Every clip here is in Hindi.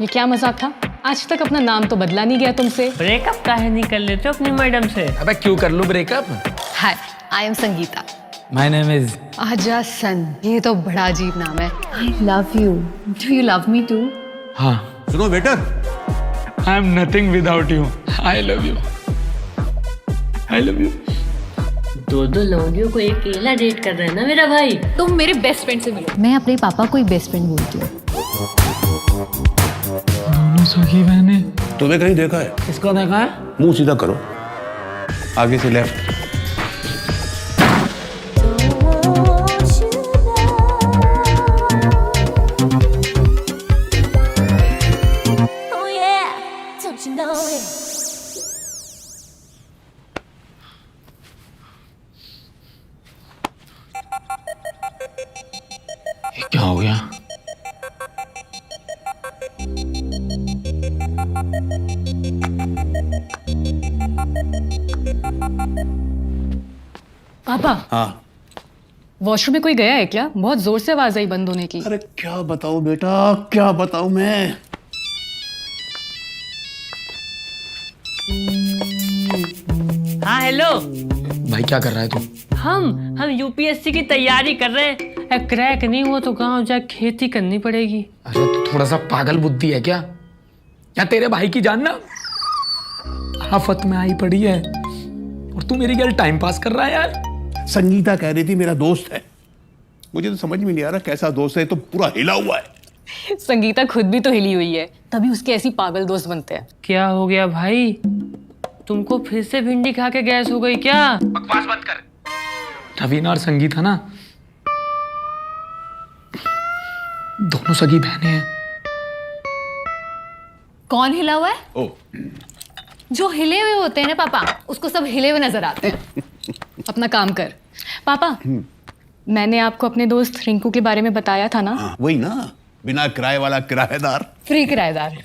ये क्या मजाक था? आज तक अपना नाम तो बदला नहीं गया तुमसे। ब्रेकअप काहे नहीं कर लेते हो अपनी मैडम से? अबे क्यों कर लूं breakup? Hi, I am Sangeeta. My name is आजा सन, ये तो बड़ा अजीब नाम है। I love you, do you love me too? हाँ। सुनो waiter, I am nothing without you. I love you, I love you. दो लौंडियों को अकेला डेट कर रहा है ना मेरा भाई। तुम मेरे बेस्ट फ्रेंड से मिलो। मैं अपने पापा को ही बेस्ट फ्रेंड बोलती हूँ। दोनों सगी बहनें। तुम्हें कहीं देखा है? किसको देखा है? मुंह सीधा करो, आगे से लेफ्ट। ये क्या हो गया? पापा, हाँ। वॉशरूम में कोई गया है क्या? बहुत जोर से आवाज आई बंद होने की। अरे क्या बताऊं बेटा, क्या बताऊं मैं। हाँ हेलो। भाई क्या कर रहा है तू? हम यूपीएससी की तैयारी कर रहे हैं। क्रैक नहीं हो तो गांव जाके खेती करनी पड़ेगी। अरे तू थोड़ा सा पागल बुद्धि है क्या? या तेरे भाई की जान ना आफत में आई पड़ी है और तू मेरी गर्ल टाइम पास कर रहा है यार। संगीता कह रही थी मेरा दोस्त है। मुझे तो समझ में नहीं आ रहा कैसा दोस्त है, तो पूरा हिला हुआ है। संगीता खुद भी तो हिली हुई है, तभी उसके ऐसी पागल दोस्त बनते हैं। क्या हो गया भाई? तुमको फिर से भिंडी खा के गैस हो गई क्या? बकवास बंद कर। रवीना और संगीता ना दोनों सगी बहनें हैं। कौन हिला हुआ है? ओ, जो हिले हुए होते हैं ना पापा, उसको सब हिले हुए नजर आते हैं। अपना काम कर पापा। मैंने आपको अपने दोस्त रिंकू के बारे में बताया था ना? हाँ, वही ना, बिना किराए वाला किराएदार। फ्री किराएदार।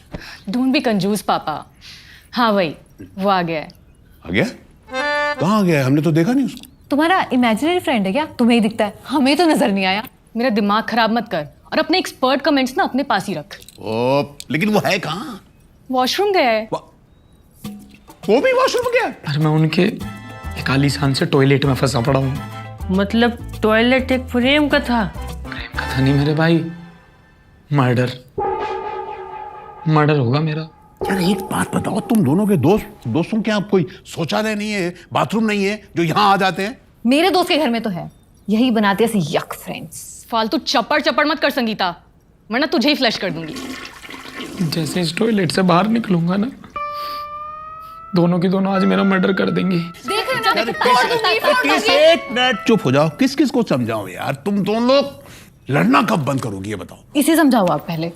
ढूंढ भी कंजूस पापा। हाँ वही, वो आ गया है। आ गया? कहाँ आ गया है? हमने तो देखा नहीं उसको। तुम्हारा इमेजिनरी फ्रेंड है क्या? तुम्हें ही दिखता है, हमें तो नजर नहीं आया। मेरा दिमाग खराब मत कर और अपने एक्सपर्ट कमेंट्स ना अपने पास ही रख। ओ, लेकिन वो है कहाँ? वॉशरूम गया है। वो भी वॉशरूम गया? अरे मैं उनके एक आलीशान से टॉयलेट में फंसा पड़ा हूँ। मतलब टॉयलेट एक फ्रेम का था? प्रेम का था नहीं मेरे भाई, मर्डर होगा मेरा। यार एक बात बताओ, तुम दोनों के दोस्तों क्या कोई शौचालय नहीं है, बाथरूम नहीं है जो यहाँ आ जाते हैं? मेरे दोस्त के घर में तो है, यही बनाते हैं ऐसे यक फ्रेंड्स। फालतू चपड़ मत कर संगीता, वरना तुझे ही फ्लश कर दूंगी। जैसे इस टॉयलेट से बाहर निकलूंगा ना, दोनों की दोनों आज मेरा मर्डर कर देंगी। एक मिनट चुप हो जाओ। किस किस को समझाओ यार, तुम दोनों लोग लड़ना कब बंद करोगी ये बताओ। इसे समझाओ आप पहले।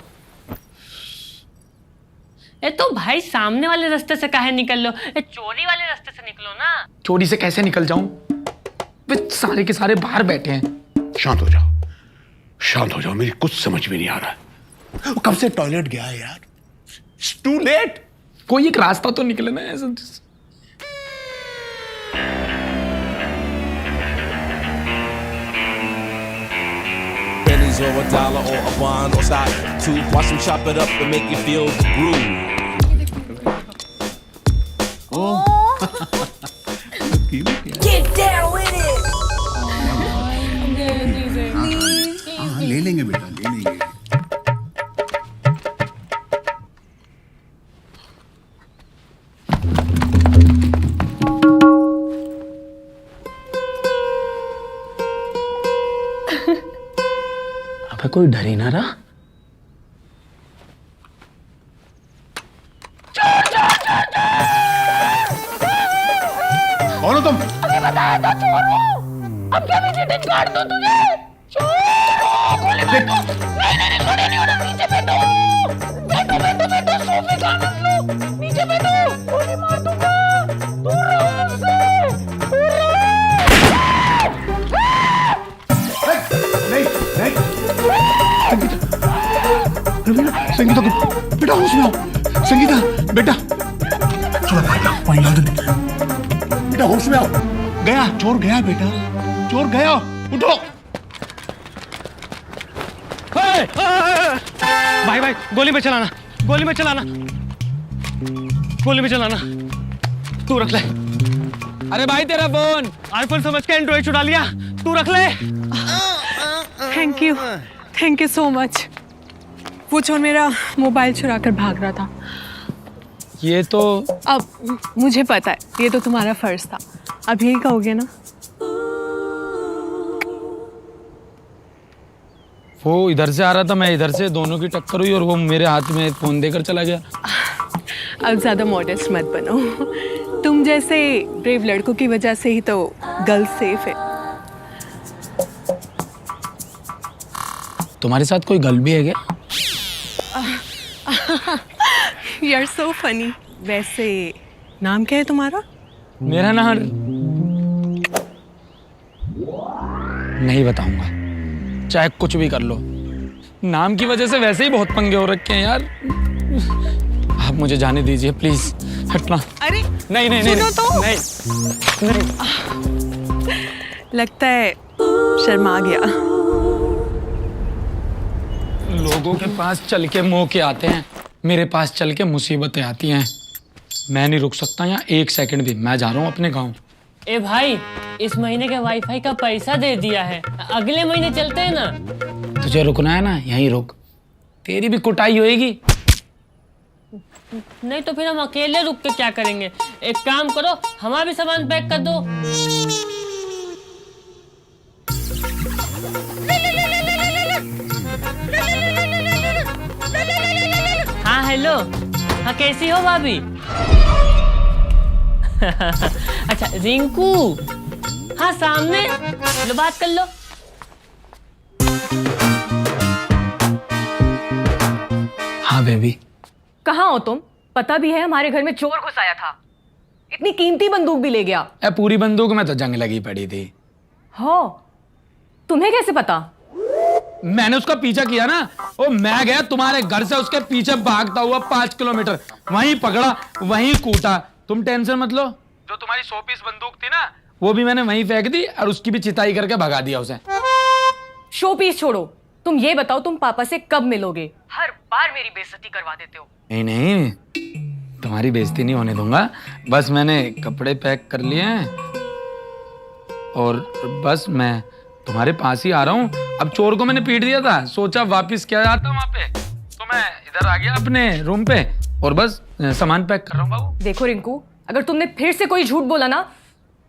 ए तो भाई सामने वाले रास्ते से काहे निकल लो, चोरी वाले रास्ते से निकलो ना। चोरी से कैसे निकल जाऊं? वे सारे के सारे बाहर बैठे हैं। शांत हो जाओ, शांत हो जाओ, मेरी कुछ समझ में नहीं आ रहा है। वो कब से टॉयलेट गया है यार? It's too late। कोई एक रास्ता तो निकले ना ऐसा। Pennies or a dollar or a bond or stock to watch them chop it up and make you feel the groove. Get down with it. हाँ, ले लेंगे बेटा, ले लेंगे। अबे कोई डर ही ना रहा। कौन हो तुम? अभी बताया था चोर हूँ। अब क्या विजिटिंग कार्ड दूँ तुझे? चोर! गोली मार दो। नहीं, गोली नहीं होना, नीचे बैठो। बैठो, सोफे का आनंद लो। नीचे बैठो, गोली मार दूंगा। दूर रहो हमसे, दूर रहो। संगीता को बेटा होश में आओ। संगीता बेटा, थोड़ा पानी ला दो बेटा, होश में आओ। गया चोर, गया बेटा, चोर गया, उठो। भाई गोली पे चलाना। गोली में चलाना, गोली में चलाना। तू रख ले। अरे भाई तेरा फोन। आईफोन समझ के एंड्रॉइड चुरा लिया, तू रख ले। Thank you so much. वो चोर मेरा मोबाइल चुरा कर भाग रहा था। ये तो अब मुझे पता है ये तो तुम्हारा फर्ज था, अब यही कहोगे ना? वो इधर से आ रहा था, मैं इधर से, दोनों की टक्कर हुई और वो मेरे हाथ में फोन देकर चला गया। अब ज्यादा मॉडेस्ट मत बनो। तुम जैसे ब्रेव लड़कों की वजह से ही तो गर्ल्स सेफ है। तुम्हारे साथ कोई गर्ल भी है क्या? You are so funny. वैसे नाम क्या है तुम्हारा? मेरा नाम नहीं बताऊंगा, चाहे कुछ भी कर लो। नाम की वजह से वैसे ही बहुत पंगे हो रखे हैं यार। आप मुझे जाने दीजिए प्लीज, हटना। अरे नहीं नहीं नहीं, सुनो तो। नहीं। लगता है शर्मा गया। लोगों के पास चल के मौके आते हैं, मेरे पास चल के मुसीबतें आती हैं। मैं नहीं रुक सकता यहाँ एक सेकंड भी, मैं जा रहा हूँ अपने गाँव। ए भाई, इस महीने के वाईफाई का पैसा दे दिया है, अगले महीने चलते हैं ना। तुझे रुकना है ना, यहीं रुक, तेरी भी कुटाई होएगी। नहीं तो फिर हम अकेले रुक के क्या करेंगे? एक काम करो, हमारा भी सामान पैक कर दो। हाँ हेलो, हाँ कैसी हो भाभी? अच्छा रिंकू, हाँ सामने लो, बात कर लो। हाँ बेबी। कहाँ हो तुम? पता भी है हमारे घर में चोर घुस आया था, इतनी कीमती बंदूक भी ले गया। पूरी बंदूक में तो जंग लगी पड़ी थी। हो, तुम्हें कैसे पता? मैंने उसका पीछा किया ना, वो मैं गया तुम्हारे घर से उसके पीछे भागता हुआ 5 किलोमीटर, वहीं पकड़ा, वहीं कूटा। तुम टेंशन मत लो, जो तुम्हारी 100 पीस बंदूक थी ना, वो भी मैंने वहीं फेंक दी और उसकी भी चिताई करके भगा दिया उसे। शो पीस छोड़ो, तुम ये बताओ तुम पापा से कब मिलोगे? हर बार मेरी बेइज्जती करवा देते हो। नहीं नहीं, तुम्हारी बेइज्जती नहीं होने दूंगा। बस मैंने कपड़े पैक कर लिए हैं और बस मैं तुम्हारे पास ही आ रहा हूँ। अब चोर को मैंने पीट दिया था, सोचा वापिस क्या आता वहां पे, तो मैं इधर आ गया अपने रूम पे और बस सामान पैक कर रहा हूँ बाबू। देखो रिंकू, अगर तुमने फिर से कोई झूठ बोला ना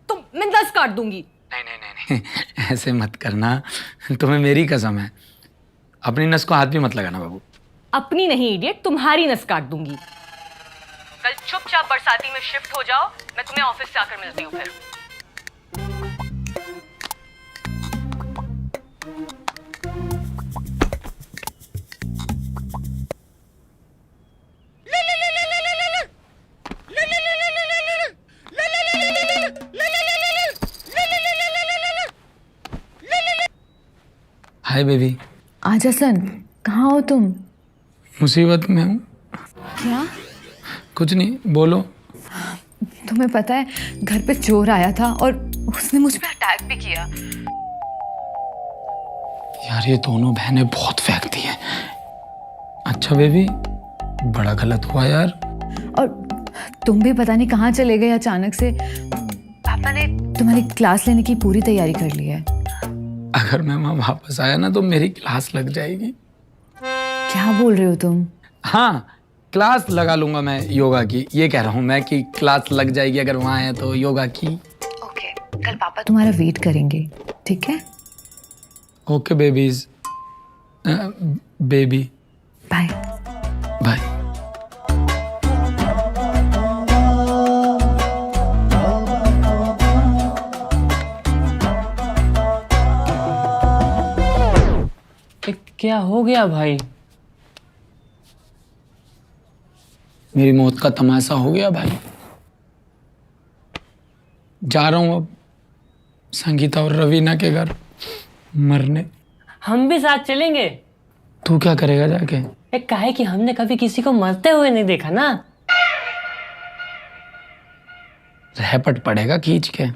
तो मैं नस काट दूंगी। नहीं नहीं नहीं नहीं, ऐसे मत करना, तुम्हें मेरी कसम है। अपनी नस को हाथ भी मत लगाना बाबू। अपनी नहीं इडियट, तुम्हारी नस काट दूंगी। कल चुपचाप बरसाती में शिफ्ट हो जाओ, मैं तुम्हें ऑफिस से आकर मिलती हूँ फिर। Hi baby. आज हसन, कहाँ हो तुम? मुसीबत में हूँ। क्या? कुछ नहीं, बोलो। तुम्हें पता है घर पे चोर आया था और उसने मुझ पे अटैक भी किया। यार ये दोनों बहनें बहुत फेंकती हैं। अच्छा बेबी, बड़ा गलत हुआ यार। और तुम भी पता नहीं कहाँ चले गए अचानक से। पापा ने तुम्हारी क्लास लेने की पूरी तैयारी कर ली है। अगर मैं वहां वापस आया ना तो मेरी क्लास लग जाएगी। क्या बोल रहे हो तुम? हाँ, क्लास लगा लूंगा मैं योगा की, ये कह रहा हूँ मैं कि क्लास लग जाएगी अगर वहां है तो योगा की। ओके, कल पापा तुम्हारा वेट करेंगे, ठीक है? Okay babies, baby bye bye. क्या हो गया भाई? मेरी मौत का तमाशा हो गया भाई। जा रहा हूं अब संगीता और रवीना के घर मरने। हम भी साथ चलेंगे। तू क्या करेगा जाके? एक काहे कि हमने कभी किसी को मरते हुए नहीं देखा ना। रहपट पड़ेगा खींच के।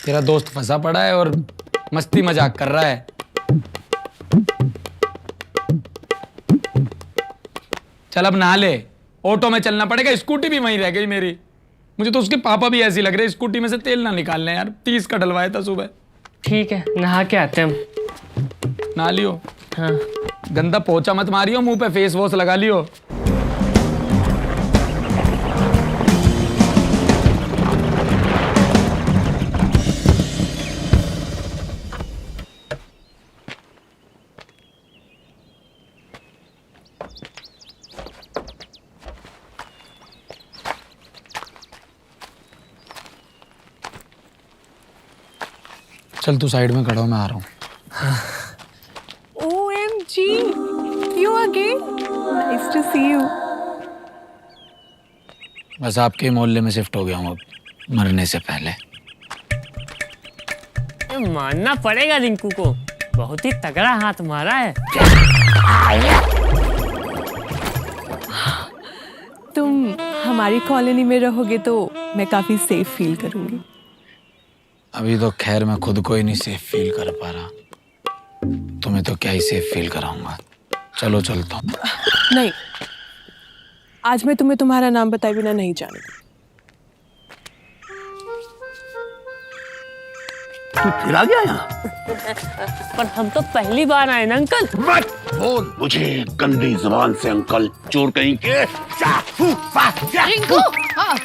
तेरा दोस्त फंसा पड़ा है और मस्ती मजाक कर रहा है। चल अब नहा ले, ऑटो में चलना पड़ेगा, स्कूटी भी वहीं रह गई मेरी। मुझे तो उसके पापा भी ऐसी लग रहे, स्कूटी में से तेल ना निकाल लें यार, 30 का डलवाया था सुबह। ठीक है, नहा के आते हैं हम। नहा लियो। हाँ। गंदा पोछा मत मारियो, मुंह पे फेस वॉश लगा लियो। चल तू साइड में खड़ा हो, मैं आ रहा हूँ। OMG, you again? Nice to see you. बस आपके मोहल्ले में शिफ्ट हो गया हूँ अब, मरने से पहले। मानना पड़ेगा रिंकू को, बहुत ही तगड़ा हाथ मारा है। तुम हमारी कॉलोनी में रहोगे तो मैं काफी सेफ फील करूंगी। अभी तो खैर मैं खुद को ही नहीं सेफ फील कर पा रहा, तुम्हें तो क्या ही सेफ फील कराऊंगा। चलो चलता हूँ। नहीं, आज मैं तुम्हें तुम्हारा नाम बताए बिना नहीं जानूंगी। तू फिर आ गया यहाँ? पर हम तो पहली बार आए ना अंकल। मत बोल मुझे गंदी जुबान से अंकल, चोर कहीं के। रिंकू। हाँ,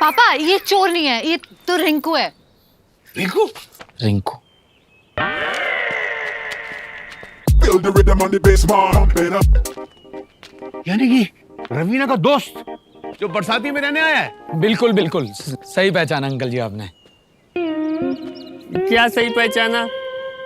पापा ये चोर नहीं है, ये तो रिंकू है। Rinku? Rinku Feel the rhythm on the bass bar, pump it up. यानी कि रवीना का दोस्त जो बरसाती में रहने आया है? बिल्कुल बिल्कुल सही पहचाना अंकल जी आपने। क्या सही पहचाना,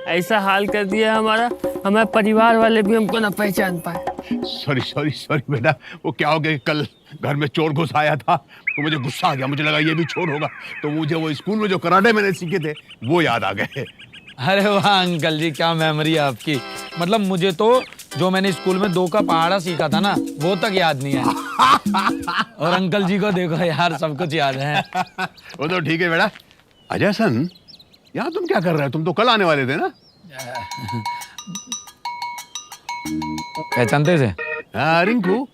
ऐसा हाल कर दिया हमारा, हमारे परिवार वाले भी हमको ना पहचान पाए। सॉरी सॉरी सॉरी बेटा, वो क्या हो गया, कल घर में चोर घुस आया था तो मुझे गुस्सा आ गया, मुझे लगा ये भी चोर होगा, तो मुझे वो स्कूल में जो कराटे मैंने सीखे थे वो याद आ गए। अरे वाह अंकल जी, क्या मेमोरी है आपकी। मतलब मुझे तो जो मैंने स्कूल में 2 का पहाड़ा सीखा था ना, वो तक याद नहीं है। और अंकल जी को देखो यार, सब कुछ याद है। वो तो ठीक है बेटा। अजय सन, यहाँ तुम क्या कर रहे हो? तुम तो कल आने वाले थे ना? पहचानते से? हाँ, रिंकू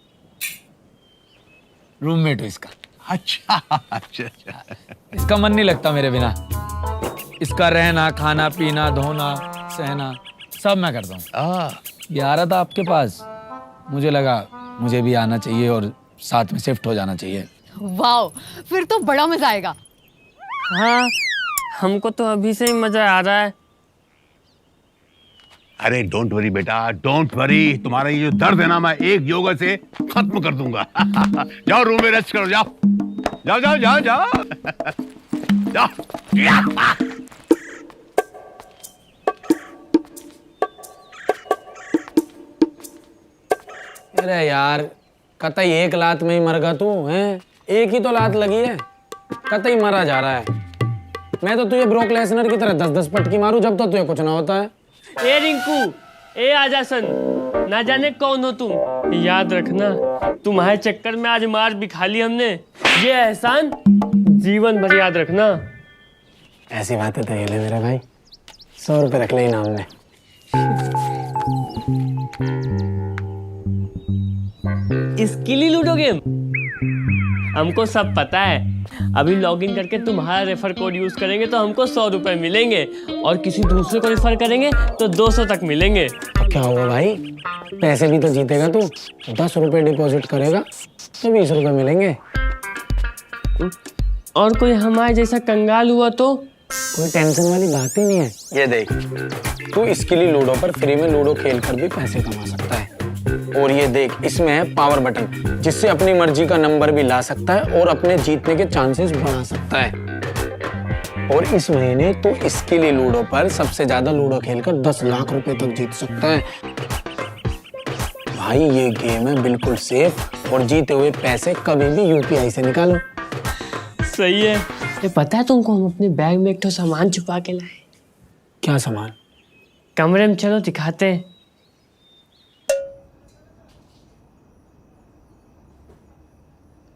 रूममेट हो इसका। अच्छा अच्छा अच्छा। इसका मन नहीं लगता मेरे बिना, इसका रहना खाना पीना धोना सहना सब मैं करता हूँ। ये आ रहा था आपके पास, मुझे लगा मुझे भी आना चाहिए और साथ में शिफ्ट हो जाना चाहिए। वाओ, फिर तो बड़ा मजा आएगा। हाँ, हमको तो अभी से ही मजा आ रहा है। अरे डोंट वरी बेटा, डोंट वरी, तुम्हारा ये जो दर्द है ना मैं एक योगा से खत्म कर दूंगा। जाओ रूम में रेस्ट करो, जाओ जाओ जाओ जाओ जाओ जाओ। अरे यार, कतई एक लात में ही मर गा तू हैं? एक ही तो लात लगी है, कतई मरा जा रहा है। मैं तो तुझे ब्रोक लेसनर की तरह 10-10 पटकी मारूं जब तो तुझे कुछ ना होता है। ए रिंकू, ए आजा सन, ना जाने कौन हो तुम, याद रखना तुम्हारे चक्कर में आज मार भी खा ली हमने, ये एहसान जीवन भर याद रखना। ऐसी बातें तो ये ले मेरा भाई, 100 रुपए रख ले इनाम में। इसके लिए लूडो गेम, हमको सब पता है। अभी लॉगिन करके तुम्हारा रेफर कोड यूज करेंगे तो हमको 100 रुपए मिलेंगे, और किसी दूसरे को रेफर करेंगे तो 200 तक मिलेंगे। क्या हुआ भाई, पैसे भी तो जीतेगा तू। 10 रुपए डिपॉजिट करेगा तो 20 रुपए मिलेंगे। और कोई हमारे जैसा कंगाल हुआ तो? कोई टेंशन वाली बात ही नहीं है। ये देख, तू इसके लिए लूडो पर फ्री में लूडो खेल कर भी पैसे कमा सकता है। और ये देख, इसमें है पावर बटन, जिससे अपनी मर्जी का नंबर भी ला सकता है और अपने जीतने के चांसेस बढ़ा सकता है। और इस महीने तो इसके लिए लूडो पर सबसे ज्यादा लूडो खेलकर 10 लाख रुपए तक जीत सकता है। भाई ये गेम है बिल्कुल सेफ, और जीते हुए पैसे कभी भी यूपीआई से निकालो। सही है। ये पता है तुमको, हम अपने बैग में एक तो सामान छुपा के लाए। क्या सामान? कमरे में चलो दिखाते हैं।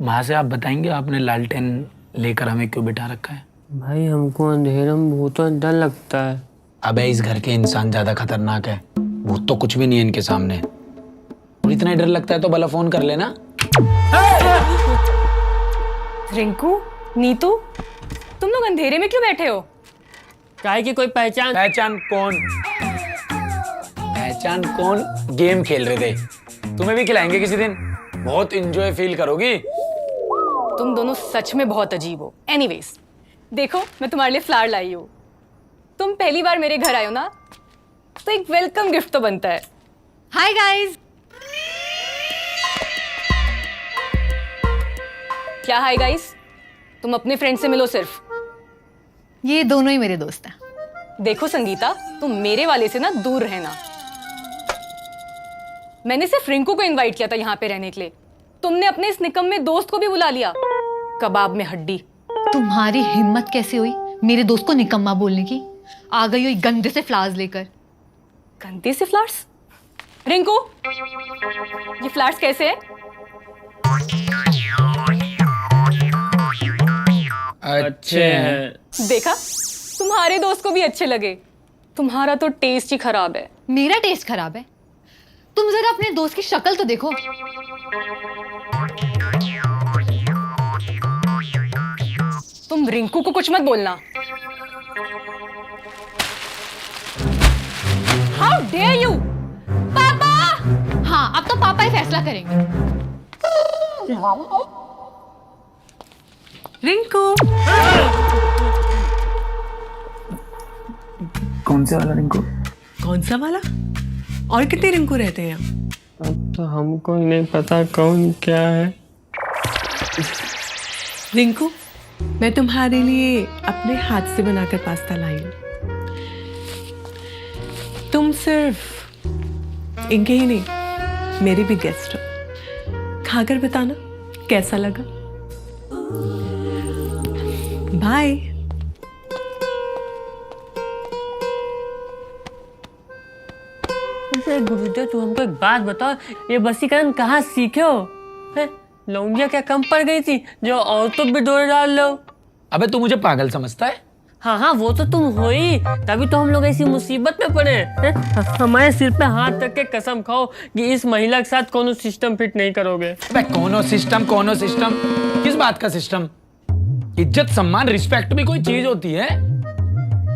वहां से आप बताएंगे आपने लालटेन लेकर हमें क्यों बिठा रखा है? भाई हमको अंधेरे में भूतों से डर लगता है। अबे इस घर के इंसान ज्यादा खतरनाक है, भूत तो कुछ भी नहीं है इनके सामने। और और इतना ही डर लगता है तो भला फोन कर लेना। रिंकू, नीतू, तुम लोग अंधेरे में क्यों बैठे हो? काहे की कोई पहचान? पहचान कौन? पहचान कौन? गेम खेल रहे थे। तुम्हें भी खिलाएंगे किसी दिन, बहुत एंजॉय फील करोगी। तुम दोनों सच में बहुत अजीब हो। एनीवेज, देखो मैं तुम्हारे लिए फ्लावर लाई हूँ। तुम पहली बार मेरे घर आए हो ना, तो एक वेलकम गिफ्ट तो बनता है। Hi guys. क्या हाय गाइस? तुम अपने फ्रेंड से मिलो सिर्फ। ये दोनों ही मेरे दोस्त हैं। देखो संगीता, तुम मेरे वाले से ना दूर रहना। मैंने सिर्फ रिंकू को इनवाइट किया था यहाँ पे रहने के लिए। तुमने अपने इस निकम्मे दोस्त को भी बुला लिया। कबाब में हड्डी। तुम्हारी हिम्मत कैसे हुई मेरे दोस्त को निकम्मा बोलने की? आ गई हुई गंदे से फ्लावर्स लेकर। गंदे से फ्लावर्स? रिंकू, ये फ्लावर्स कैसे हैं? अच्छे हैं। देखा, तुम्हारे दोस्त को भी अच्छे लगे। तुम्हारा तो टेस्ट ही खराब है। मेरा टेस्ट खराब है? तुम जरा अपने दोस्त की शक्ल तो देखो। तुम रिंकू को कुछ मत बोलना। How dare you? पापा! हाँ, अब तो पापा ही फैसला करेंगे। रिंकू, कौन से वाला रिंकू? कौन सा वाला? और कितने रिंकू रहते हैं? अब तो हमको ही नहीं पता कौन क्या है। रिंकू, मैं तुम्हारे लिए अपने हाथ से बनाकर पास्ता लाई हूँ। तुम सिर्फ इनके ही नहीं, मेरे भी गेस्ट हो। खाकर बताना कैसा लगा। बाय। गुरुदेव, तू हमको एक बात बताओ, ये वशीकरण कहाँ सीखे हो? लौंडिया क्या कम पड़ गई थी जो औरतों पे डोर डाल लो? अबे तू मुझे पागल समझता है? हाँ हाँ, वो तो तुम हो ही, तभी तो हम लोग ऐसी मुसीबत में पड़े हैं। हमारे सिर पे हाथ रख के कसम खाओ कि इस महिला के साथ कोनो सिस्टम फिट नहीं करोगे। अबे कोनो सिस्टम? किस बात का सिस्टम? इज्जत, सम्मान, रिस्पेक्ट भी कोई चीज होती है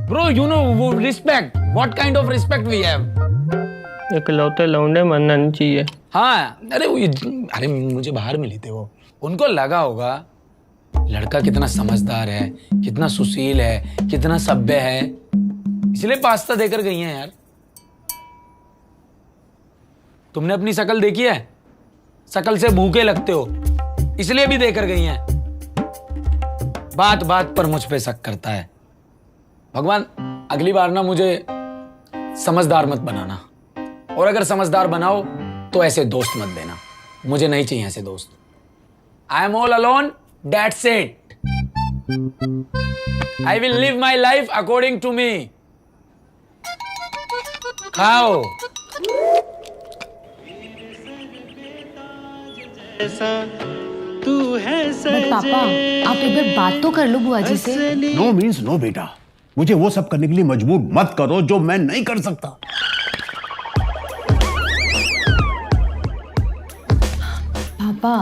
ब्रो। यू नो वो respect, what kind of respect we have. इकलौते लौंडे मानना नहीं चाहिए। हाँ, अरे मुझे बाहर मिली थे वो, उनको लगा होगा लड़का कितना समझदार है, कितना सुशील है, कितना सभ्य है, इसलिए पास्ता देकर गई हैं यार। तुमने अपनी शक्ल देखी है? शक्ल से भूखे लगते हो, इसलिए भी देकर गई हैं। बात बात पर मुझ पे शक करता है। भगवान, अगली बार ना मुझे समझदार मत बनाना, और अगर समझदार बनाओ तो ऐसे दोस्त मत देना। मुझे नहीं चाहिए ऐसे दोस्त। I am all alone, that's it. I will live my life according to me. खाओ। पापा, आप एक बार बात तो कर लो बुआ जी से। नो मीन्स नो बेटा, मुझे वो सब करने के लिए मजबूर मत करो जो मैं नहीं कर सकता। पापा,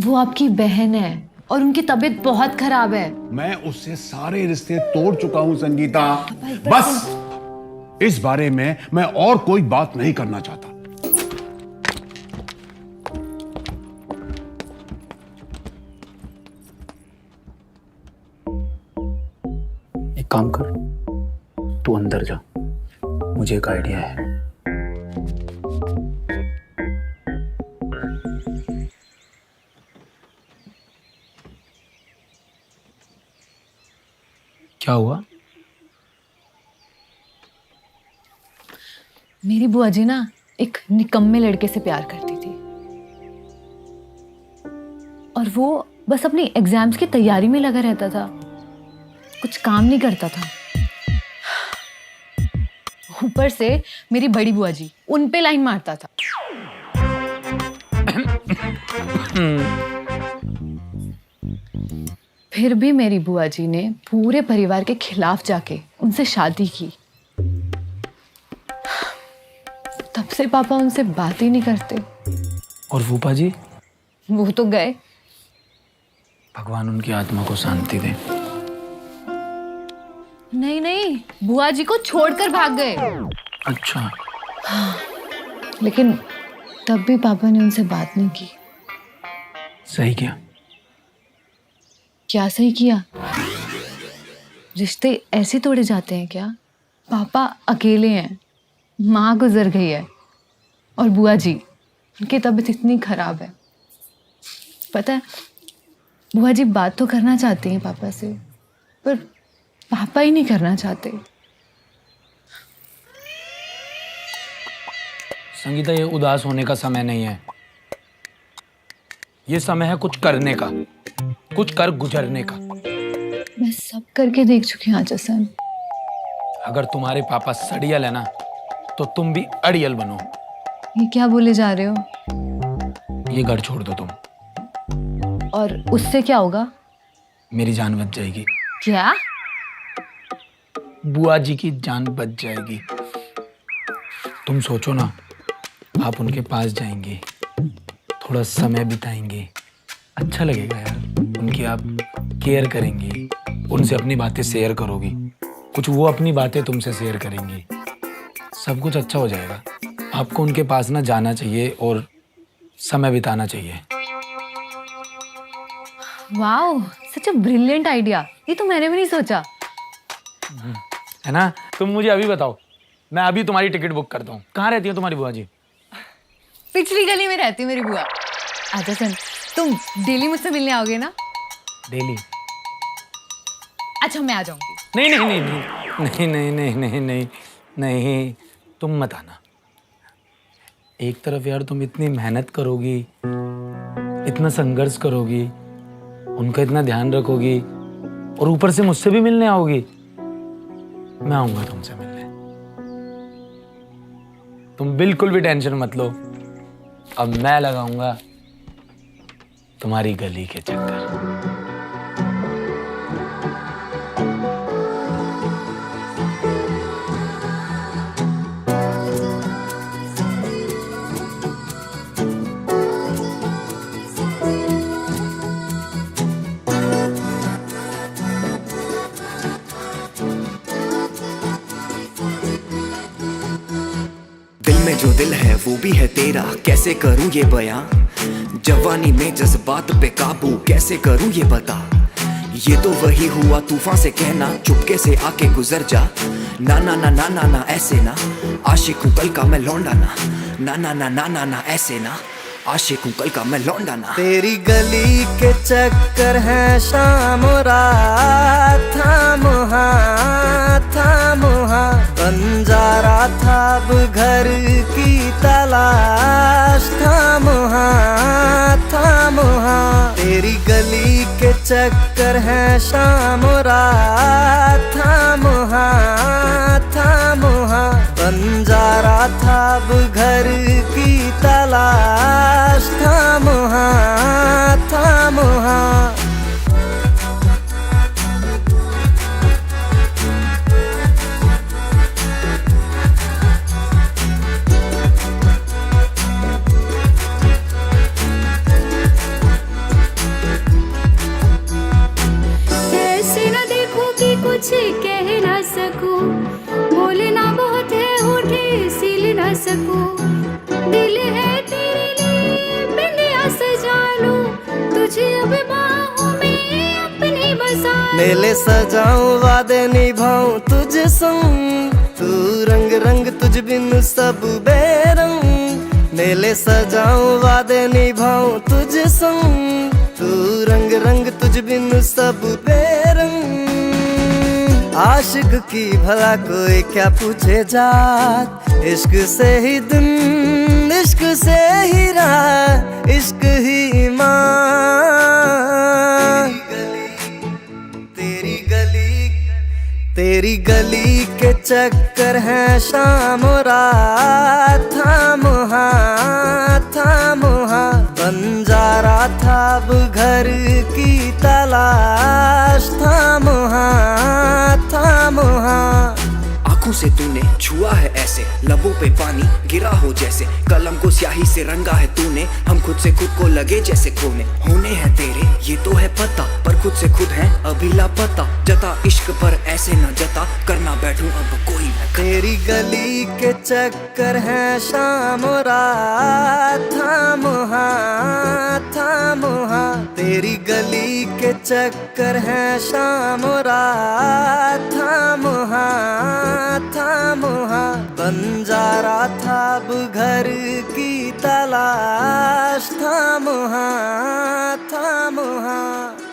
वो आपकी बहन है और उनकी तबीयत बहुत खराब है। मैं उससे सारे रिश्ते तोड़ चुका हूं संगीता। बस इस बारे में मैं और कोई बात नहीं करना चाहता। एक काम कर, तू अंदर जा, मुझे एक आइडिया है। क्या हुआ? मेरी बुआ जी ना एक निकम्मे लड़के से प्यार करती थी, और वो बस अपनी एग्जाम्स की तैयारी में लगा रहता था, कुछ काम नहीं करता था। ऊपर से मेरी बड़ी बुआ जी उन पे लाइन मारता था। फिर भी मेरी बुआ जी ने पूरे परिवार के खिलाफ जाके उनसे शादी की। तब से पापा उनसे बात ही नहीं करते। और फूफा जी? वो तो गए। भगवान उनकी आत्मा को शांति दे। नहीं नहीं, बुआ जी को छोड़कर भाग गए। अच्छा। लेकिन तब भी पापा ने उनसे बात नहीं की। सही किया। क्या सही किया? रिश्ते ऐसे तोड़े जाते हैं क्या? पापा अकेले हैं, माँ गुजर गई है और बुआ जी, उनकी तबीयत इतनी खराब है। पता है, बुआ जी बात तो करना चाहती हैं पापा से, पर पापा ही नहीं करना चाहते। संगीता, ये उदास होने का समय नहीं है। ये समय है कुछ करने का, कुछ कर गुजरने का। मैं सब करके देख चुकी हूँ जसन। अगर तुम्हारे पापा सड़ियल है ना, तो तुम भी अड़ियल बनो। ये क्या बोले जा रहे हो? ये घर छोड़ दो तुम। और उससे क्या होगा? मेरी जान बच जाएगी। क्या? बुआ जी की जान बच जाएगी। तुम सोचो ना, आप उनके पास जाएंगे, थोड़ा समय बिताएंगे, अच्छा लगेगा यार। उनकी आप केयर करेंगी, उनसे अपनी बातें शेयर करोगी, कुछ वो अपनी बातें तुमसे शेयर करेंगी, सब कुछ अच्छा हो जाएगा। आपको उनके पास ना जाना चाहिए और समय बिताना चाहिए। Wow, such a brilliant idea. ये तो मैंने भी नहीं सोचा। है ना? तुम मुझे अभी बताओ, मैं अभी तुम्हारी टिकट बुक करता हूँ। कहाँ रहती है तुम्हारी बुआ जी? पिछली गली में रहती मेरी बुआ। आजा सन, तुम डेली मुझसे मिलने आओगे ना? डेली? अच्छा, मैं आ जाऊंगी। नहीं नहीं नहीं नहीं नहीं नहीं नहीं नहीं नहीं, तुम मत आना। एक तरफ यार तुम इतनी मेहनत करोगी, इतना संघर्ष करोगी, उनका इतना ध्यान रखोगी, और ऊपर से मुझसे भी मिलने आओगी। मैं आऊंगा तुमसे मिलने, तुम बिल्कुल भी टेंशन मत लो। अब मैं लगाऊंगा तुम्हारी गली के चक्कर। जो दिल है वो भी है तेरा, कैसे करूं ये बयां। जवानी में जज्बात पे काबू कैसे करूं ये बता। ये तो वही हुआ तूफान से कहना, चुपके से आके गुजर जा। ना ना ना ना ना ना ऐसे ना, आशिक हूं कल का मैं लौंडा ना। ना ना ना ना ना ना ऐसे ना, आशिक हूं कल का मैं लौंडा ना। तेरी गली के चक्कर है शाम रात, थाम बंजारा था अब घर की तलाश। थाम तेरी गली के चक्कर है शाम रात, थाम बंजारा था अब घर की तलाश। थाम ऐसे न देखो कि कुछ कह ना सकूं, बोलना बहुत है होठे सिल ना सकूं। दिल है तेरे लिए बिंदिया सजा लूं, तुझे अब बाहों में अपनी बसा लूं। मेले सजाऊं वादे निभाऊं तुझ संग, तू रंग रंग तुझ बिन सब बेरंग। मेले सजाऊं वादे निभाऊं तुझ संग, तू रंग रंग तुझ बिन सब बेरंग। आशिक की भला कोई क्या पूछे जात, इश्क से ही दिन, इश्क से ही रात, इश्क ही ईमान। तेरी गली के चक्कर है शाम रात, थाम बंजारा था अब घर की तलाश। थाम आंखों से तूने छुआ है ऐसे, लबों पे पानी गिरा हो जैसे, कलम को स्याही से रंगा है तूने, हम खुद से खुद को लगे जैसे खोने। होने हैं तेरे ये तो है पता, पर खुद से खुद हैं अभी लापता। जता इश्क पर ऐसे न जता, करना बैठूं अब कोई न। तेरी गली के चक्कर हैं शाम और रात, थामो हाथ थामो हाथ। तेरी गली के चक्कर हैं शाम और रात, थामो हाथ थामो हाथ। बन जा रहा था अब घर की तलाश, थामो हाथ थामो हाथ।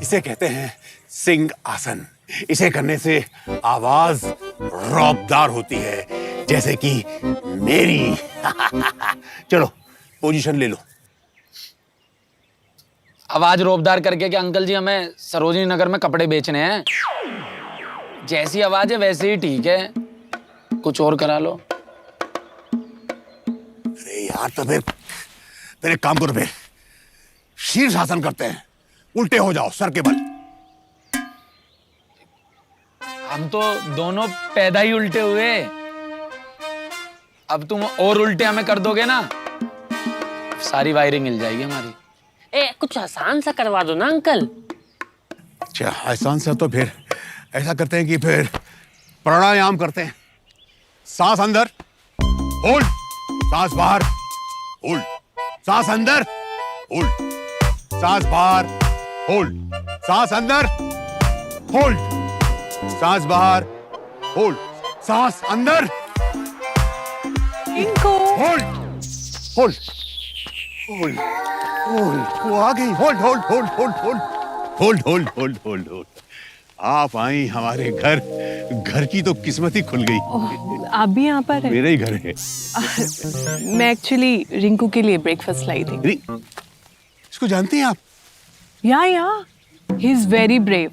इसे कहते हैं सिंह आसन। इसे करने से आवाज रौबदार होती है, जैसे कि मेरी। चलो पोजीशन ले लो। आवाज रोबदार करके कि अंकल जी हमें सरोजनी नगर में कपड़े बेचने हैं। जैसी आवाज है वैसे ही ठीक है, कुछ और करा लो। अरे यार तो फिर एक काम करो, फिर शीर्षासन करते हैं। उल्टे हो जाओ सर के बल। हम तो दोनों पैदा ही उल्टे हुए, अब तुम और उल्टे हमें कर दोगे ना, सारी वायरिंग हिल जाएगी हमारी। कुछ आसान सा करवा दो ना अंकल। अच्छा आसान सा, तो फिर ऐसा करते हैं कि फिर प्राणायाम करते हैं। सांस अंदर होल्ड, सांस बाहर होल्ड, सांस अंदर होल्ड, सांस बाहर होल्ड, सांस अंदर होल्ड, सांस बाहर होल्ड, सांस अंदर इनको होल्ड होल्ड होल्ड होल्ड। वो आ गई। Hold hold hold hold hold hold hold hold hold hold. आप आई हमारे घर, घर की तो किस्मत ही खुल गई। आप भी यहाँ पर हैं? मेरा ही घर है। मैं एक्चुअली रिंकू के लिए ब्रेकफास्ट लाई थी। इसको जानती हैं आप? या ही इज वेरी ब्रेव।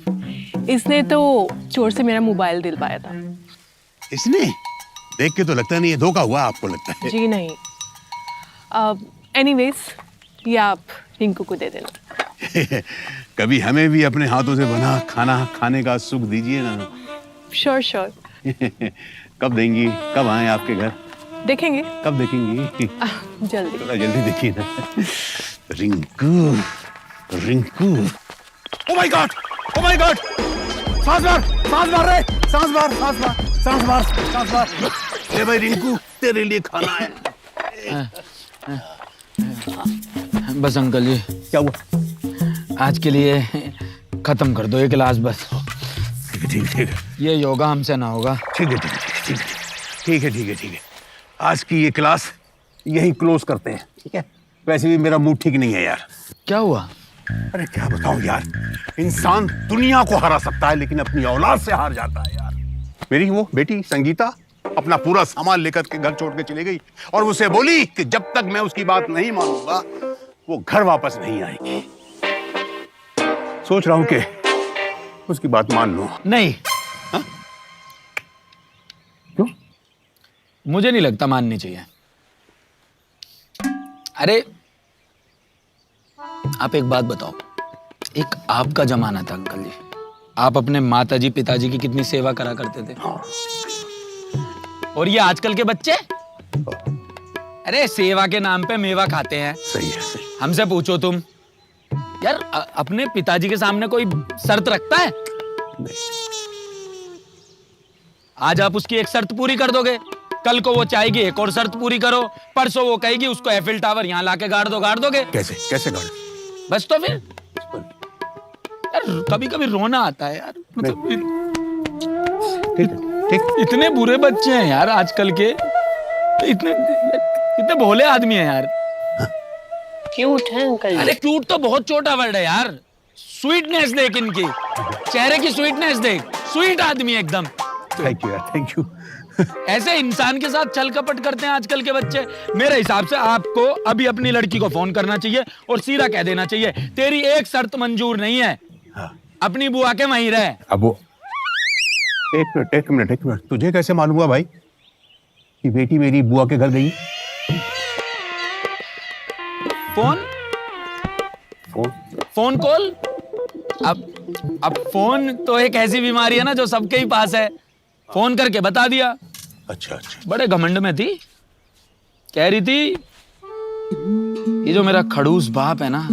इसने तो चोर से मेरा मोबाइल दिलवाया था। इसने? देख के तो लगता नहीं है, धोखा हुआ आपको लगता है। जी नहीं। एनीवेज ये आप रिंकू को दे देना। कभी हमें भी अपने हाथों से बना खाना खाने का सुख दीजिए ना। Sure sure. कब देंगी? कब आए आपके घर? देखेंगे। कब देखेंगी? जल्दी। थोड़ा जल्दी देखिए ना। Rinku Rinku. Oh my God, oh my God. सांस मार रे, सांस मार, सांस मार, सांस मार, सांस मार। ले भाई रिंकू, तेरे लिए खाना है। बस अंकल जी। क्या हुआ? आज के लिए खत्म कर दो ये क्लास बस। ठीक है। ये योगा हमसे ना होगा। ठीक है ठीक है ठीक है ठीक है ठीक है ठीक है। आज की ये क्लास यही क्लोज करते हैं, ठीक है? वैसे भी मेरा मूड ठीक नहीं है यार। क्या हुआ? अरे क्या बताऊं यार, इंसान दुनिया को हरा सकता है लेकिन अपनी औलाद से हार जाता है यार। मेरी वो बेटी संगीता अपना पूरा सामान लेकर के घर छोड़ के चली गई और मुझसे बोली कि जब तक मैं उसकी बात नहीं मानूंगा वो घर वापस नहीं आएगी। सोच रहा हूं कि उसकी बात मान लूं। नहीं। हा? क्यों? मुझे नहीं लगता माननी चाहिए। अरे आप एक बात बताओ, एक आपका जमाना था अंकल जी, आप अपने माताजी पिताजी की कितनी सेवा करा करते थे। और ये आजकल के बच्चे, अरे सेवा के नाम पे मेवा खाते हैं। सही है, सही। हमसे पूछो तुम यार, अपने पिताजी के सामने कोई शर्त रखता है? नहीं। आज आप उसकी एक शर्त पूरी कर दोगे, कल को वो चाहेगी एक और शर्त पूरी करो, परसों वो कहेगी उसको एफिल टावर यहाँ लाके गाड़ दोगे। कैसे कैसे गाड़? बस तो फिर यार कभी कभी रोना आता है यार, मतलब ठीक है, ठीक। इतने बुरे बच्चे हैं यार आजकल के, इतने भोले आदमी हैं यार। क्यूट है अंकल। अरे क्यूट तो बहुत छोटा वर्ड है यार, स्वीटनेस देख इनकी, चेहरे की स्वीटनेस देख, स्वीट आदमी एकदम। थैंक यू यार, थैंक यू। ऐसे इंसान के साथ छल कपट करते हैं आजकल के बच्चे। मेरे हिसाब से आपको अभी अपनी लड़की को फोन करना चाहिए और सीधा कह देना चाहिए तेरी एक शर्त मंजूर नहीं है। हाँ। अपनी बुआ के वहीं रहे। अब वो एक मिनट तुझे कैसे मालूम हुआ भाई कि बेटी मेरी बुआ के घर गई? Phone phone phone call. अब फोन तो एक ऐसी बीमारी है ना जो सबके ही पास है। फोन करके बता दिया। अच्छा अच्छा। बड़े घमंड में थी, कह रही थी ये जो मेरा खड़ूस बाप है ना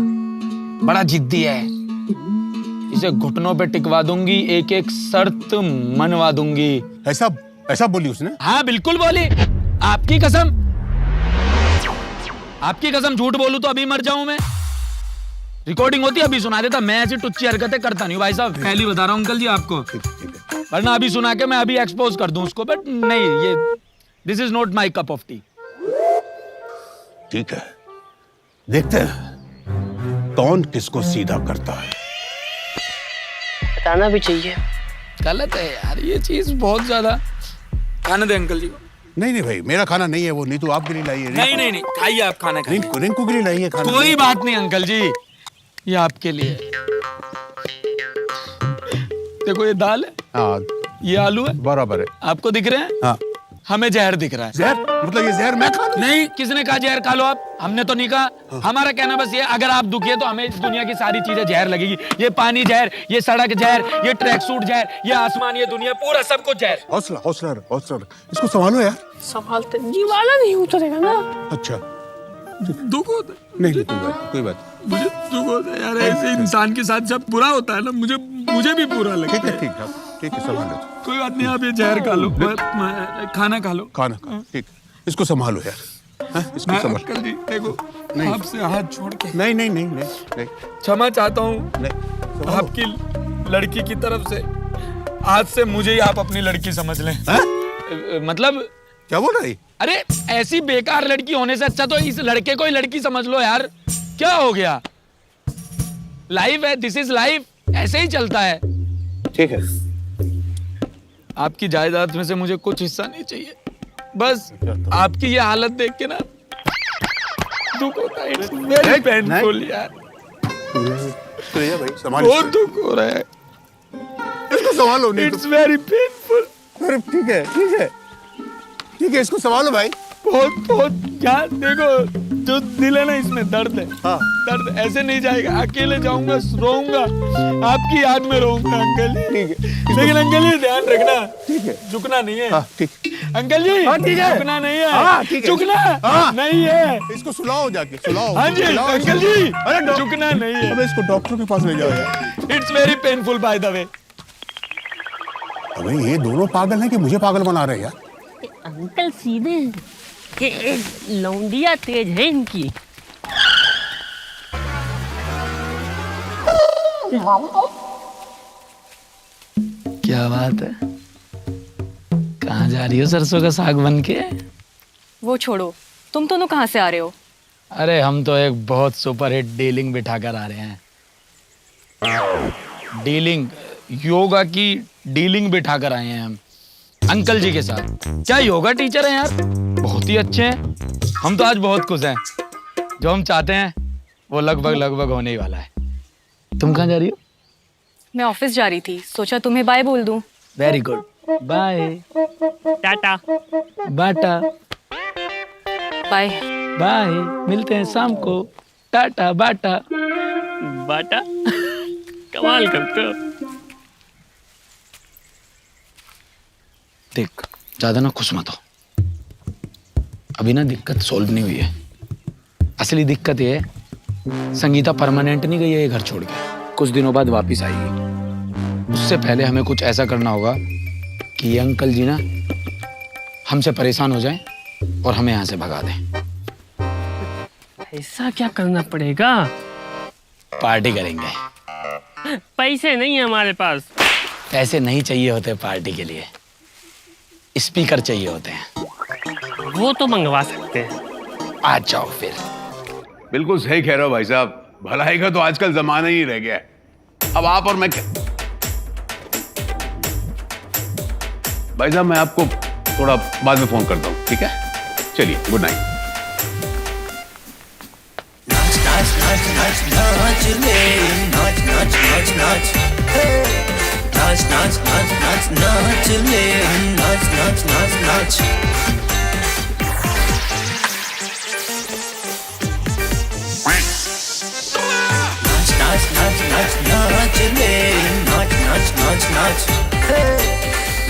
बड़ा जिद्दी है, इसे घुटनों पे टिकवा दूंगी, एक एक शर्त मनवा दूंगी। ऐसा ऐसा बोली उसने? हाँ बिल्कुल बोली। आपकी कसम, आपकी कसम झूठ बोलूं तो अभी मर जाऊं मैं। रिकॉर्डिंग होती अभी सुना देता। मैं ऐसी टुच्ची हरकतें करता नहीं भाई साहब, पहली बता रहा हूं अंकल जी आपको, वरना अभी सुना के मैं अभी एक्सपोज कर दूं उसको। बट नहीं, ये this is not my cup of T. ठीक है, देखते हैं कौन किसको सीधा करता है। बताना भी चाहिए। गलत है यार ये चीज बहुत ज्यादा। खाने दे अंकल जी को। नहीं नहीं भाई, मेरा खाना नहीं है वो, नहीं तो आपके लिए लाई है। नहीं नहीं नहीं, खाइए आप खाना। रिंकू के लिए लाई है खाना। कोई बात नहीं अंकल जी, ये आपके लिए। देखो ये दाल है, हाँ ये आलू है, बराबर है। आपको दिख रहे हैं? हाँ। हमें जहर दिख रहा है। जहर? मतलब ये जहर मैं खा लूं? नहीं, किसने कहा जहर खा लो आप? हमने तो नहीं कहा। हमारा कहना बस ये, अगर आप दुखी है तो हमें दुनिया की सारी चीजें जहर लगेगी। ये पानी जहर, ये सड़क जहर, ये ट्रैक सूट जहर, ये आसमान, ये दुनिया, पूरा सब कुछ जहर। हौसला हौसला हौसला, इसको संभालो यार। संभालते जी वाला नहीं उतरेगा ना। अच्छा दुख होता है। नहीं कोई बात मुझे दुख होता है यार, ऐसे इंसान के साथ जब बुरा होता है ना, मुझे भी बुरा लगता है। ठीक है संभालो। कोई बात नहीं, आप ये जहर खा लो, खाना खा लो। खाना खा, ठीक, इसको संभालो यार। हाँ, इसको संभालो। अंकल जी देखो, आपसे हाथ छोड़ के नहीं नहीं नहीं नहीं क्षमा चाहता हूँ नहीं, आपकी लड़की की तरफ से। आज से मुझे ही आप अपनी लड़की समझ लें। मतलब क्या बोल रही? अरे ऐसी बेकार लड़की होने से अच्छा तो इस लड़के को ही लड़की समझ लो यार। क्या हो गया? लाइफ है, दिस इज लाइफ, ऐसे ही चलता है। ठीक है। आपकी जायदाद में से मुझे कुछ हिस्सा नहीं चाहिए। बस आपकी ये हालत देख के ना दुख होता है। इट्स वेरी पेनफुल यार। भाई संभालो। बहुत दुख हो रहा है। इसको संभालो। It's very painful. अरे ठीक है ठीक है ठीक है, इसको संभालो भाई। बहुत यार, देखो जो दिल है ना इसमें दर्द है। हाँ। दर्द ऐसे नहीं जाएगा। अकेले जाऊंगा, रोऊंगा, आपकी याद में रोऊंगा अंकल जी। ठीक है, लेकिन अंकल जी ध्यान रखना, ठीक है, झुकना नहीं है। हाँ, ठीक। अंकल जी हाँ, ठीक है। झुकना नहीं है। हाँ, ठीक है। झुकना हाँ। नहीं है। इसको सुलाओ जाके, सुलाओ। हाँ जी सुलाओ अंकल इसको। जी, अरे झुकना नहीं है। अब इसको डॉक्टर के पास ले जाओ यार। It's very painful by the way. अबे ये दोनों पागल हैं कि मुझे पागल बना रहे हैं यार? अंकल सीधे ये लौंडिया तेज है इनकी। क्या बात है? कहाँ जा रही हो सरसों का साग बन के? वो छोड़ो, तुम दोनों कहाँ से आ रहे हो? अरे हम तो एक बहुत सुपरहिट डीलिंग बिठाकर आ रहे हैं। डीलिंग, योगा की डीलिंग बिठाकर आए हैं हम अंकल जी के साथ। क्या योगा टीचर हैं यार, बहुत ही अच्छे हैं। हम तो आज बहुत खुश हैं। जो हम चाहते हैं वो लगभग होने ही वाला है। तुम कहाँ जा रही हो? मैं ऑफिस जा रही थी, सोचा तुम्हें बाय बोल दूं। Very good, bye. Tata. Bata. Bye. Bye, मिलते हैं शाम को। टाटा बाटा। बाटा कमाल करते हो। देख ज्यादा ना खुश मत हो। अभी ना दिक्कत सॉल्व नहीं हुई है। असली दिक्कत ये है, संगीता परमानेंट नहीं गई है ये घर छोड़ के, कुछ दिनों बाद वापस आएगी। उससे पहले हमें कुछ ऐसा करना होगा कि ये अंकल जी ना हमसे परेशान हो जाएं और हमें यहाँ से भगा दें। ऐसा क्या करना पड़ेगा? पार्टी करेंगे। पैसे नहीं है हमारे पास। पैसे नहीं चाहिए होते पार्टी के लिए, स्पीकर चाहिए होते हैं। वो तो मंगवा सकते हैं। आ जाओ फिर। बिल्कुल सही कह रहे हो भाई साहब, भलाई का तो आजकल जमाना ही रह गया है। अब आप और मैं भाई साहब, मैं आपको थोड़ा बाद में फोन करता हूँ, ठीक है? चलिए, गुड नाइट। नाच नाच नाच नाच नाच ले, नाच नाच नाच नाच, नाच नाच नाच नाच नाच ले, नाच नाच नाच नाच। नाच नाच नाच ले नाच नाच नाच नाच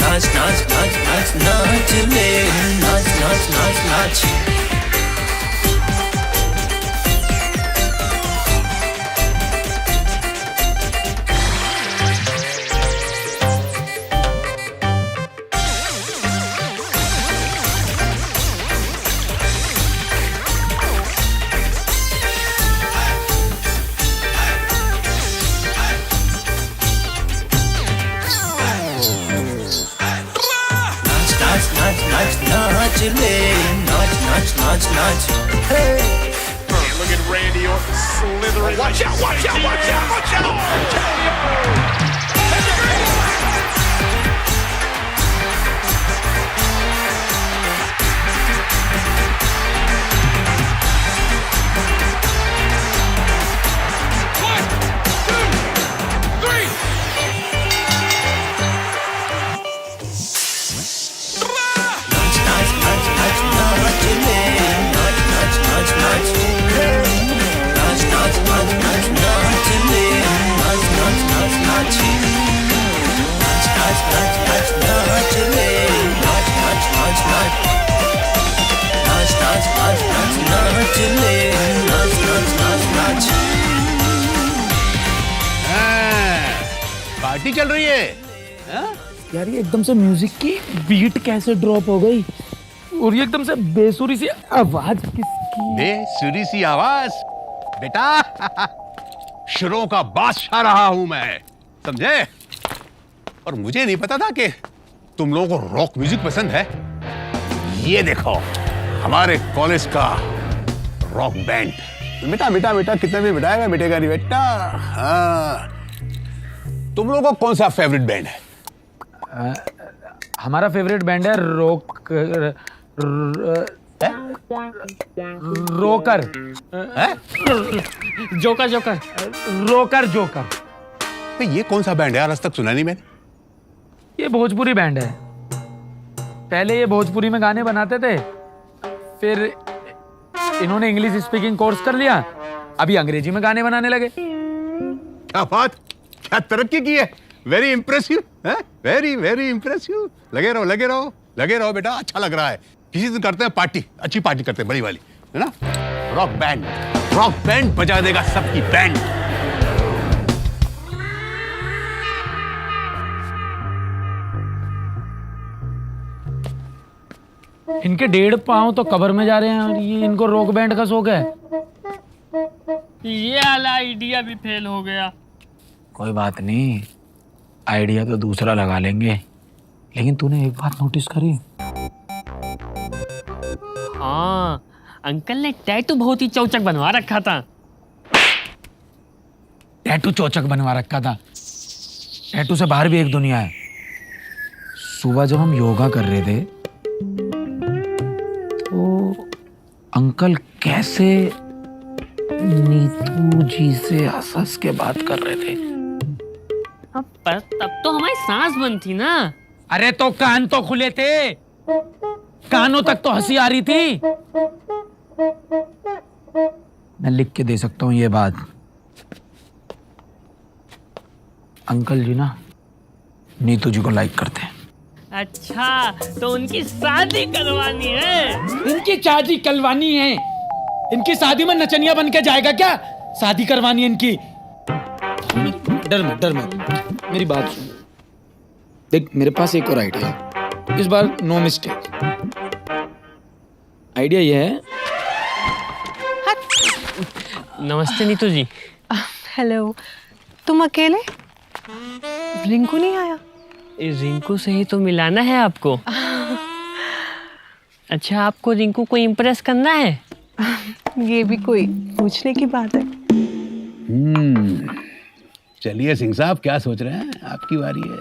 नाच नाच नाच नाच नाच ले नाच नाच नाच नाच नाच ले नाच नाच नाच नाच Look at Randy Orton slithering. Watch out, watch out, watch out, watch out. Party चल रही है यार ये एकदम से म्यूजिक की बीट कैसे ड्रॉप हो गई और ये एकदम से बेसुरी सी आवाज किसकी? बेसुरी सी आवाज बेटा शुरों का बादशाह रहा हूं मैं, समझे? और मुझे नहीं पता था कि तुम लोगों को रॉक म्यूजिक पसंद है। ये देखो हमारे कॉलेज का रॉक बैंड। बेटा बेटा बेटा कितने भी बिठाएगा, मिटेगा नहीं बेटा। हाँ, तुम लोगों का कौन सा फेवरेट बैंड है? हमारा फेवरेट बैंड है रोकर जोकर जोकर रोकर जोकर। तो ये कौन सा बैंड है यार? आज तक सुना नहीं मैंने। ये भोजपुरी बैंड है। पहले ये भोजपुरी में गाने बनाते थे, फिर इन्होंने इंग्लिश स्पीकिंग कोर्स कर लिया, अभी अंग्रेजी में गाने बनाने लगे। क्या बात, क्या तरक्की की है। Very impressive, very very impressive. लगे रहो लगे रहो लगे रहो बेटा, अच्छा लग रहा है। किसी दिन करते हैं पार्टी, अच्छी पार्टी करते हैं, बड़ी वाली, है ना? रॉक बैंड बजा देगा सबकी बैंड। इनके 1.5 पाँव तो कब्र में जा रहे हैं और ये इनको रॉक बैंड का शौक है। ये वाला आइडिया भी फेल हो गया। कोई बात नहीं, आइडिया तो दूसरा लगा लेंगे। लेकिन तूने एक बात नोटिस करी? हाँ, अंकल ने टैटू बहुत ही चौचक बनवा रखा था। टैटू चौचक बनवा रखा था? टैटू से बाहर भी एक दुनिया है। सुबह जब हम योगा कर रहे थे तो अंकल कैसे नीतू जी से हंस के बात कर रहे थे। पर तब तो हमारी सांस बंद थी ना। अरे तो कान तो खुले थे, कानों तक तो हंसी आ रही थी। मैं लिख के दे सकता हूँ ये बात। अंकल जी ना नीतू जी को लाइक करते हैं। अच्छा, तो उनकी शादी करवानी है? इनकी शादी करवानी है। इनकी शादी में नचनिया बन के जाएगा क्या? शादी करवानी है इनकी। डर मत, मेरी बात सुन। देख, मेरे पास एक और आइडिया है, इस बार नो मिस्टेक। आइडिया ये है। नमस्ते नीतू जी। हेलो, तुम अकेले? रिंकू नहीं आया? रिंकू से ही तो मिलाना है आपको। अच्छा, आपको रिंकू को इम्प्रेस करना है? ये भी कोई पूछने की बात है। चलिए सिंह साहब, क्या सोच रहे हैं? आपकी बारी है।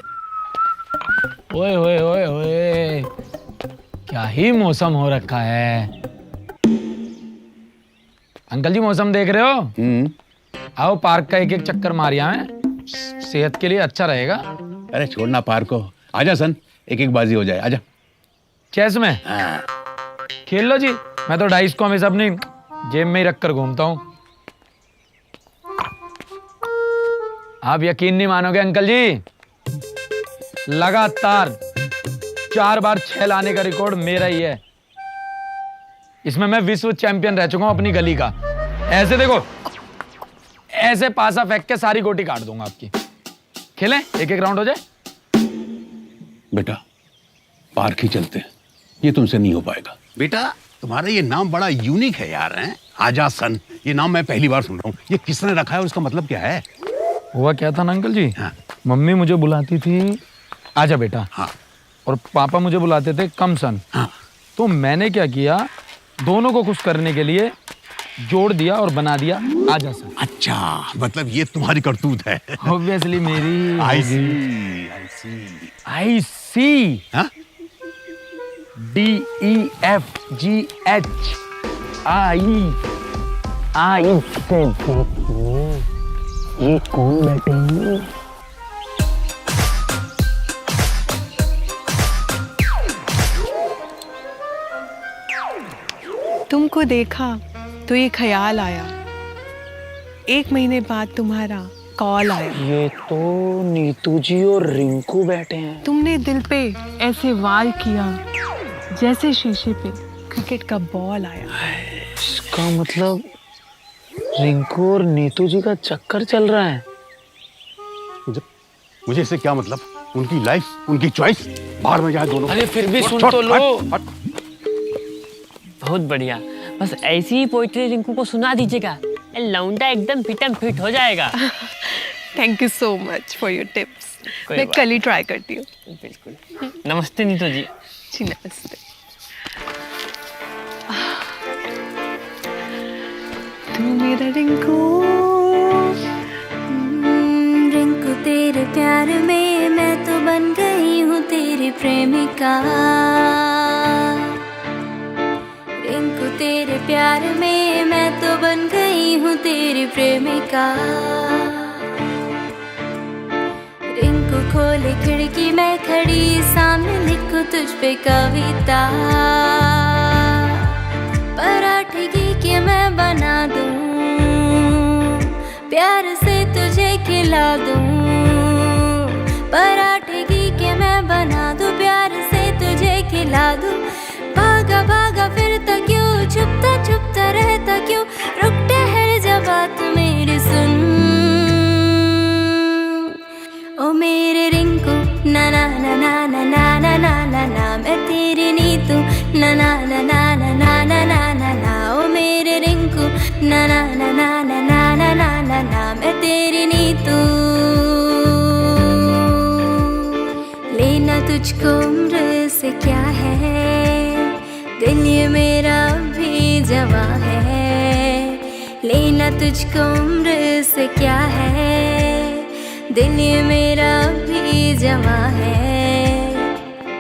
ओए ओए ओए ओए, क्या ही मौसम हो रखा है। अंकल जी मौसम देख रहे हो? आओ पार्क का एक एक चक्कर मार आए, सेहत के लिए अच्छा रहेगा। अरे छोड़ना पार्क को, आजा सन, एक एक बाजी हो जाए, आजा। चेस में खेल लो जी। मैं तो डाइस को हमेशा अपनी जेब में ही रख कर घूमता हूँ। आप यकीन नहीं मानोगे अंकल जी, लगातार 4 बार 6 लाने का रिकॉर्ड मेरा ही है। इसमें मैं विश्व चैंपियन रह चुका हूं अपनी गली का। ऐसे देखो, ऐसे पासा फेंक के सारी गोटी काट दूंगा आपकी। खेलें, एक एक राउंड हो जाए। बेटा पार्क ही चलते हैं, ये तुमसे नहीं हो पाएगा। बेटा तुम्हारा ये नाम बड़ा यूनिक है यार, हैं? आजाद सन, ये नाम मैं पहली बार सुन रहा हूँ। ये किसने रखा है और इसका मतलब क्या है? हुआ क्या था ना अंकल जी, हाँ। मम्मी मुझे बुलाती थी आजा बेटा, हाँ। और पापा मुझे बुलाते थे कम सन। हाँ। तो मैंने क्या किया, दोनों को खुश करने के लिए जोड़ दिया और बना दिया आजा सन। अच्छा, मतलब ये तुम्हारी करतूत है। ऑब्वियसली मेरी। आई सी। आई सी। DEFGH आई से ये कौन बैठे हैं? तुमको देखा तो ये ख्याल आया, 1 महीने बाद तुम्हारा कॉल आया। ये तो नीतू जी और रिंकू बैठे हैं। तुमने दिल पे ऐसे वार किया जैसे शीशे पे क्रिकेट का बॉल आया। इसका मतलब रिंकू और नीतू जी का चक्कर चल रहा है। मुझे इससे क्या मतलब? उनकी लाइफ, उनकी चॉइस, बाहर में जाए दोनों। अरे फिर भी सुन तो लो। बहुत बढ़िया, बस ऐसी ही पोइट्री रिंकू को सुना दीजिएगा, लौंडा एकदम फिटम फिट हो जाएगा। Thank you so much for your tips. कोई मैं बात कल ही ट्राई करती हूँ। बिल्कुल। नमस्ते नीतू जी। जी नमस्ते। तू मेरा रिंकू, रिंकू तेरे प्यार में मैं तो बन गई हूँ तेरी प्रेमिका। रिंकू तेरे प्यार में मैं तो बन गई हूँ तेरी प्रेमिका। रिंकू खोले खिड़की मैं खड़ी सामने लिखूं तुझ पे कविता। पराठे घी के मैं बना दूं, प्यार से तुझे खिला दूं। पराठे घी के मैं बना दूं, प्यार से तुझे खिला दूं। भागा भागा फिरता क्यों, छुपता छुपता रहता क्यों, रुक ठहर जा बात मेरी सुन। ओ मेरे रिंकू ना ना ना ना ना ना ना ना ना ना, मैं तेरी नीतू ना ना ना ना ना ना ना ना ना ना। ओ मेरे रिंकू ना ना ना ना ना ना ना ना ना ना, मैं तेरी नीतू। लेना तुझको उम्र से क्या है, दिल ये मेरा भी जवां है। लेना तुझको उम्र से क्या है, दिल ये मेरा भी जवां है।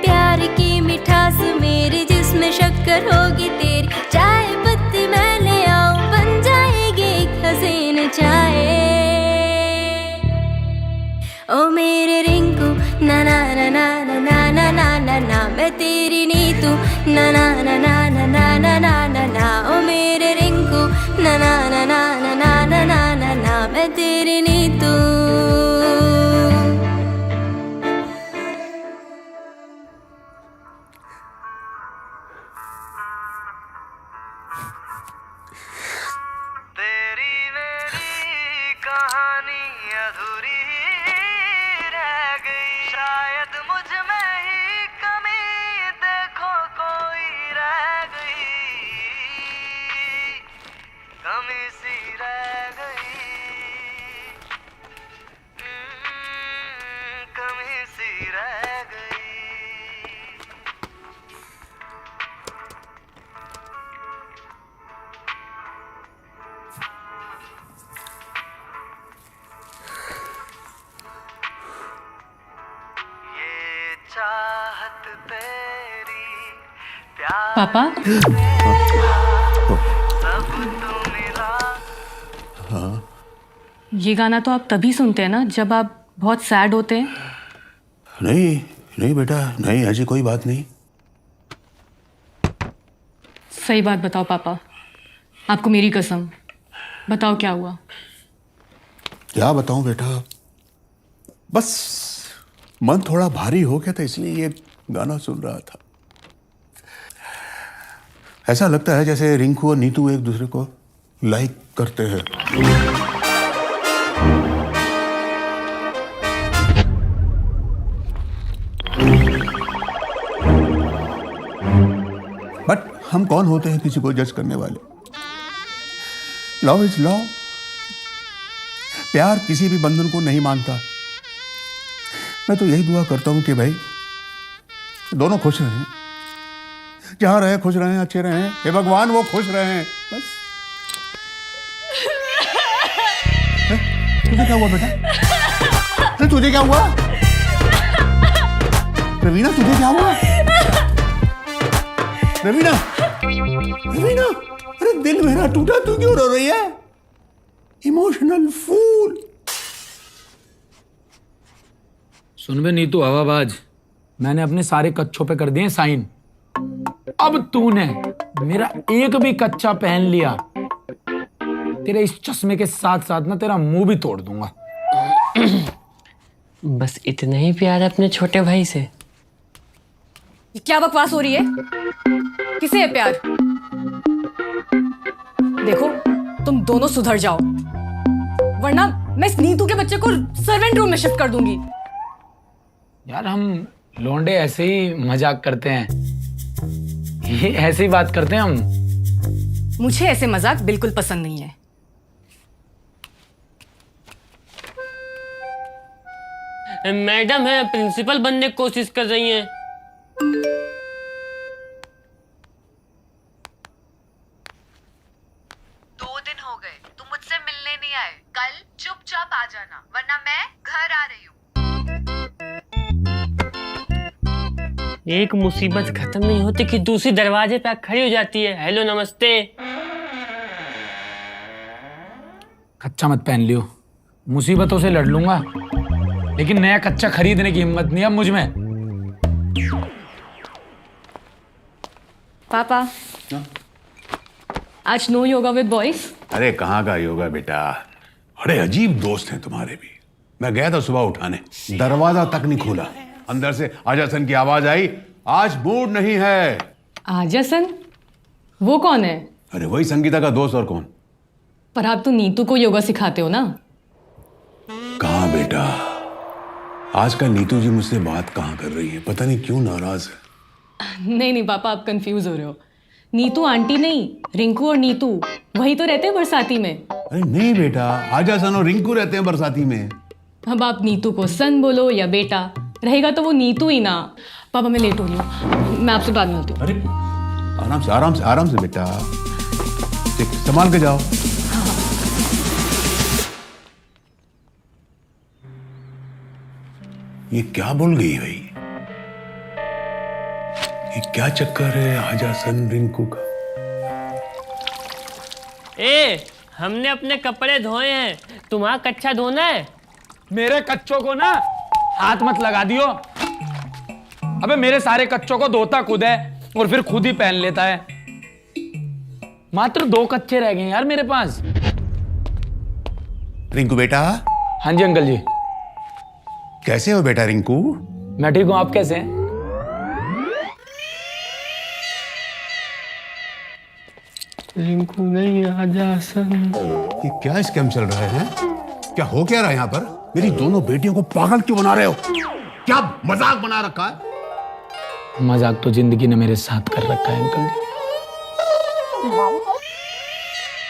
प्यार की मिठास मेरे जिसमें शक्कर होगी तेरी, चाय पत्ती मैं ले आऊं बन जाएगी एक हसीन चाय। ओ मेरे रिंकू ना ना ना ना ना ना ना ना ना ना, मैं तेरी नीतू ना ना ना ना ना ना ना ना ना ना। ओ मेरे रिंकू ना ना ना ना ना ना ना ना ना ना, मैं तेरी नीतू। तेरी मेरी कहानी अधूरी रह गई, शायद मुझ में ही कमी देखो कोई रह गई, कमी सी रह गई, कमी सी रह गई। चाहत तेरी प्यार पापा ये गाना तो आप तभी सुनते हैं ना जब आप बहुत सैड होते हैं। नहीं नहीं बेटा, नहीं, ऐसी कोई बात नहीं। सही बात बताओ पापा, आपको मेरी कसम, बताओ क्या हुआ। क्या बताऊं बेटा, बस मन थोड़ा भारी हो गया था, इसलिए ये गाना सुन रहा था। ऐसा लगता है जैसे रिंकू और नीतू एक दूसरे को लाइक करते हैं। बट हम कौन होते हैं किसी को जज करने वाले? Love is love. प्यार किसी भी बंधन को नहीं मानता। मैं तो यही दुआ करता हूं कि भाई दोनों खुश रहें, जहां रहे खुश रहें, अच्छे रहें। हे भगवान वो खुश रहें बस। तुझे क्या हुआ बेटा? अरे तुझे क्या हुआ? रवीना तुझे क्या हुआ? रवीना, रवीना, अरे दिल मेरा टूटा, तू क्यों रो रही है? Emotional fool. सुन बे नीतू हवाबाज, मैंने अपने सारे कच्चों पे कर दिए साइन। अब तूने मेरा एक भी कच्चा पहन लिया, तेरे इस चश्मे के साथ साथ ना तेरा मुंह भी तोड़ दूंगा। बस इतना ही प्यार है अपने छोटे भाई से। ये क्या बकवास हो रही है? किसे है प्यार? देखो तुम दोनों सुधर जाओ, वरना मैं इस नीतू के बच्चे को सर्वेंट रूम में शिफ्ट कर दूंगी। यार हम लौंडे ऐसे ही मजाक करते हैं, ये ऐसे ही बात करते हैं हम। मुझे ऐसे मजाक बिल्कुल पसंद नहीं है। मैडम है, प्रिंसिपल बनने की कोशिश कर रही हैं। मुझसे मिलने नहीं आए, कल चुपचाप आ जाना, वरना मैं घर आ रही हूँ। एक मुसीबत खत्म नहीं होती कि दूसरी दरवाजे पे खड़ी हो जाती है। हेलो नमस्ते। कच्चा मत पहन लियो, मुसीबतों से लड़ लूंगा, लेकिन नया कच्चा खरीदने की हिम्मत नहीं अब मुझ में। पापा आज नो योगा विद बॉयज। अरे कहाँ का योगा बेटा, बड़े अजीब दोस्त हैं तुम्हारे भी। मैं गया था सुबह उठाने, दरवाजा तक नहीं खोला, अंदर से आजासन की आवाज आई, आज मूड नहीं है। आजासन? वो कौन है? अरे वही संगीता का दोस्त, और कौन। पर आप तो नीतू को योगा सिखाते हो ना। कहाँ बेटा, आजकल नीतू जी मुझसे बात कहाँ कर रही है, पता नहीं क्यों नाराज है। नहीं नहीं पापा, आप कंफ्यूज हो रहे हो। नीतू आंटी नहीं, रिंकू और नीतू वही तो रहते हैं बरसाती में। अरे नहीं बेटा, आजासन और रिंकू रहते हैं बरसाती में। अब आप नीतू को सन बोलो या बेटा, रहेगा तो वो नीतू ही ना। पापा मैं लेट हो रही हूँ, मैं आपसे बाद में मिलती हूँ। अरे आराम से आराम से आराम से बेटा, संभाल के जाओ। ये क्या बोल गई भाई, ये क्या चक्कर है आजासन रिंकू का? हमने अपने कपड़े धोए हैं, तुम्हारा कच्चा धोना है। मेरे कच्चों को ना हाथ मत लगा दियो। अबे मेरे सारे कच्चों को धोता खुद है और फिर खुद ही पहन लेता है। मात्र 2 कच्चे रह गए यार मेरे पास। रिंकू बेटा। हाँ जी अंकल जी। कैसे हो बेटा रिंकू? मैं ठीक हूं, आप कैसे हैं? रिंकू नहीं, आजासन। ये क्या स्कैम चल रहा है? क्या हो क्या रहा है यहाँ पर? मेरी दोनों बेटियों को पागल क्यों बना रहे हो? क्या मजाक बना रखा है? मजाक तो जिंदगी ने मेरे साथ कर रखा है अंकल जी,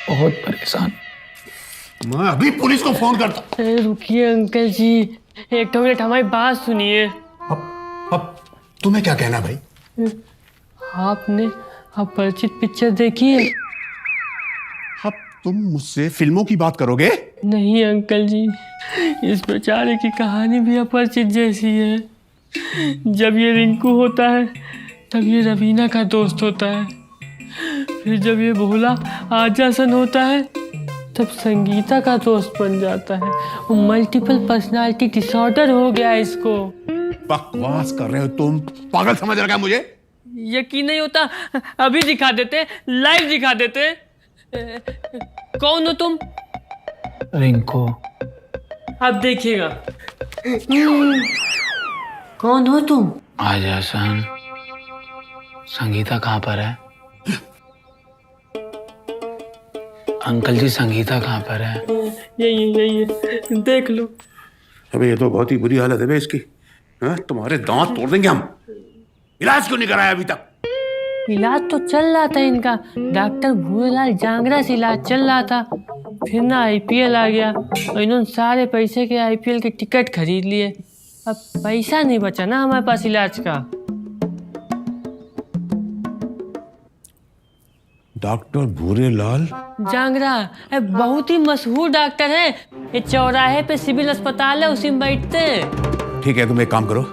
बहुत परेशान। मैं अभी पुलिस को फोन करता। रुकिए अंकल जी, एक मिनट हमारी बात सुनिए। अब तुम्हें क्या कहना भाई? आपने अपरिचित पिक्चर देखी है? अब तुम मुझसे फिल्मों की बात करोगे? नहीं अंकल जी, इस बेचारे की कहानी भी अपरिचित जैसी है। जब ये रिंकू होता है तब ये रवीना का दोस्त होता है, फिर जब ये भोला आजासन होता है तब संगीता का दोस्त बन जाता है। वो मल्टीपल पर्सनालिटी डिसऑर्डर हो गया है इसको। बकवास कर रहे हो तुम, पागल समझ रखा है मुझे? यकीन नहीं होता, अभी दिखा देते, लाइव दिखा देते। कौन हो तुम? रिंकू। अब देखिएगा, कौन हो तुम? आज हसन, संगीता कहाँ पर है? अंकल जी संगीता कहाँ पर है? यही देख लो। अबे ये तो बहुत ही बुरी हालत है बे इसकी। हाँ, तुम्हारे दांत तोड़ देंगे हम। इलाज क्यों नहीं कराया अभी तक? इलाज तो चल रहा था इनका, डॉक्टर भूरेलाल जांगरा से इलाज चल रहा था। फिर ना आईपीएल आ गया और इन्होंने सारे पैसे के आईपीएल के टिकट खरीद लिए। अब पैसा नहीं बचा ना हमारे पास इलाज का। डॉक्टर भूरेलाल जांगरा बहुत ही मशहूर डॉक्टर है। ये चौराहे पे सिविल अस्पताल है, उसी में बैठते हैं। ठीक है, तुम एक काम करो,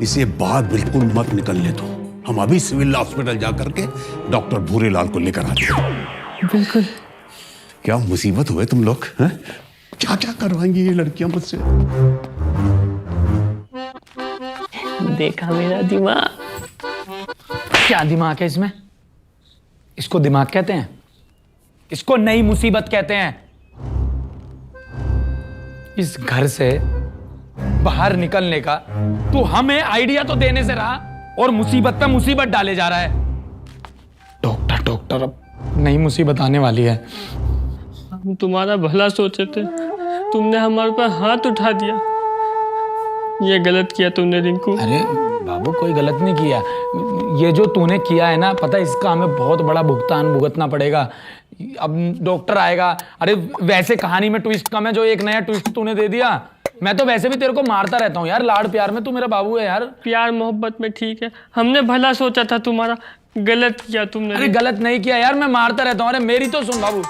इसे बाहर बिल्कुल मत निकलने दो। हम अभी सिविल हॉस्पिटल जा करके डॉक्टर भूरेलाल को लेकर आते हैं। बिल्कुल। क्या मुसीबत हुए तुम लोग, हैं? क्या क्या करवाएंगी ये लड़कियां मुझसे? देखा मेरा दिमाग? क्या दिमाग है इसमें? इसको दिमाग कहते हैं? इसको नई मुसीबत कहते हैं। इस घर से बाहर निकलने का तू हमें आइडिया तो देने से रहा और मुसीबत पे मुसीबत डाले जा रहा है। डॉक्टर अब नई मुसीबत आने वाली है। हम तुम्हारा भला सोचे थे, तुमने हमारे पर हाथ उठा दिया। ये गलत किया तुमने रिंकू। अरे बाबू, कोई गलत नहीं किया। ये जो तूने किया है ना, पता है इसका हमें बहुत बड़ा भुगतान भुगतना पड़ेगा। अब डॉक्टर आएगा। अरे वैसे कहानी में ट्विस्ट कम है, जो एक नया ट्विस्ट तूने दे दिया। मैं तो वैसे भी तेरे को मारता रहता हूँ यार, लाड प्यार में। तू मेरा बाबू है यार। प्यार मोहब्बत में ठीक है, हमने भला सोचा था तुम्हारा। गलत किया तुमने। अरे गलत नहीं किया यार, मैं मारता रहता हूँ। अरे मेरी तो सुन बाबू।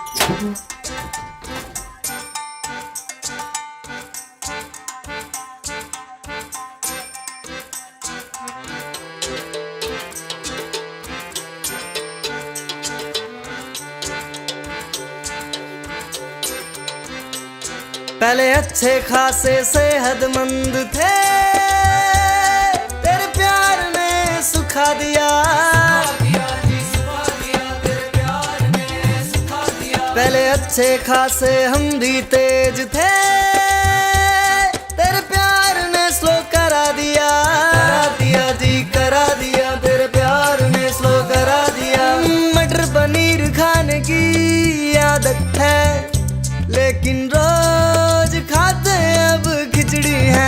पहले अच्छे खासे सेहतमंद थे, तेरे प्यार ने सुखा दिया। पहले अच्छे खासे हम भी तेज थे, तेरे प्यार ने स्लो करा दिया। करा दिया तेरे प्यार ने स्लो करा दिया। मटर पनीर खाने की आदत है, लेकिन रोज खाते अब खिचड़ी है।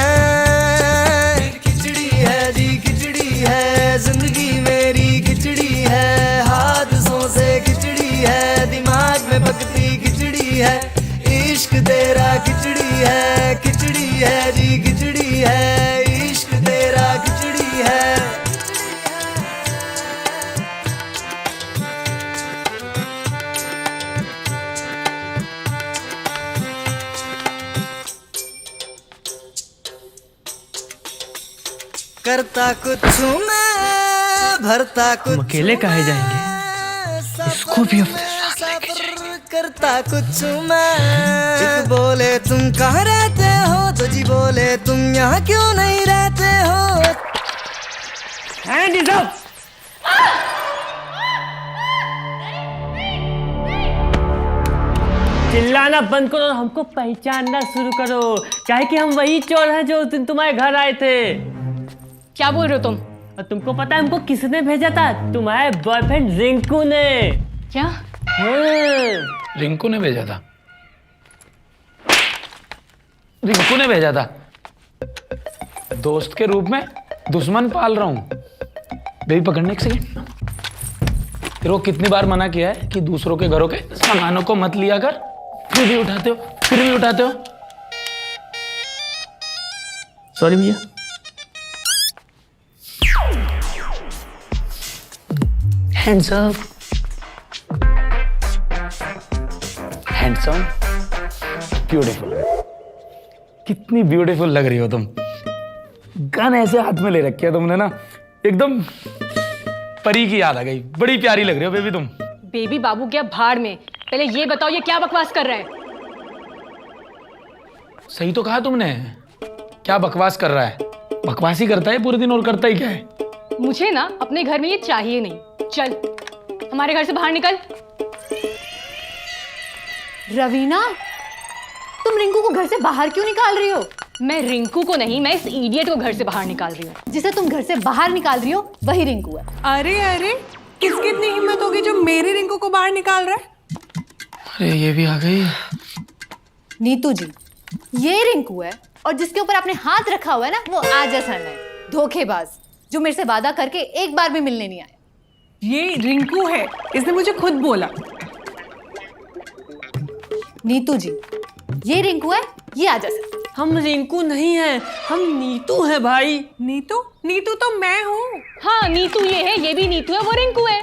खिचड़ी है जी, खिचड़ी है। जिंदगी मेरी खिचड़ी है, हादसों से खिचड़ी है। दिमाग में पकती खिचड़ी है, इश्क तेरा खिचड़ी है। खिचड़ी है जी, खिचड़ी है। इश्क तेरा खिचड़ी है। करता कुछ मैं, भरता कुछ। अकेले काहे जाएंगे? इसको भी अपने साथ लेके जाएंगे। करता कुछ मैं। एक बोले तुम कहाँ रहते हो, तो जी बोले तुम यहाँ क्यों नहीं रहते हो। Hand up. चिल्लाना बंद करो और हमको पहचानना शुरू करो। चाहे कि हम वही चोर हैं जो उस दिन तुम्हारे घर आए थे। क्या बोल रहे हो तुम? और तुमको पता है हमको किसने भेजा था? तुम्हारे बॉयफ्रेंड रिंकू ने। क्या? रिंकू ने भेजा था? रिंकू ने भेजा था? दोस्त के रूप में दुश्मन पाल रहा हूं। बेबी पकड़ने एक सेकंड। तेरे को कितनी बार मना किया है कि दूसरों के घरों के सामानों को मत लिया कर, फिर भी उठाते हो। सॉरी भैया। Hands up. Handsome, beautiful. कितनी ब्यूटीफुल लग रही हो तुम। गन ऐसे हाथ में ले रखी है तुमने ना, एकदम परी की याद आ गई। बड़ी प्यारी लग रही हो बेबी तुम। बेबी बाबू क्या भाड़ में। पहले ये बताओ, ये क्या बकवास कर रहा है? सही तो कहा तुमने। क्या बकवास कर रहा है? बकवास ही करता है पूरे दिन, और करता ही क्या है? मुझे ना अपने घर में ये चाहिए नहीं। चल हमारे घर से बाहर निकल। रवीना, तुम रिंकू को घर से बाहर क्यों निकाल रही हो? मैं रिंकू को नहीं, मैं इस इडियट को घर से बाहर निकाल रही हूँ। जिसे तुम घर से बाहर निकाल रही हो वही रिंकू है। अरे अरे, किसकी इतनी हिम्मत होगी जो मेरे रिंकू को बाहर निकाल रहा है? अरे ये भी आ गई। नीतू जी, ये रिंकू है और जिसके ऊपर आपने हाथ रखा हुआ है ना, वो आजसन है, धोखेबाज, जो मेरे से वादा करके एक बार भी मिलने नहीं आया। ये रिंकू है, इसने मुझे खुद बोला। नीतू जी, ये रिंकू है, ये आजसन। हम रिंकू नहीं है, हम नीतू है भाई। नीतू? नीतू तो मैं हूँ। हाँ, नीतू ये है, ये भी नीतू है, वो रिंकू है।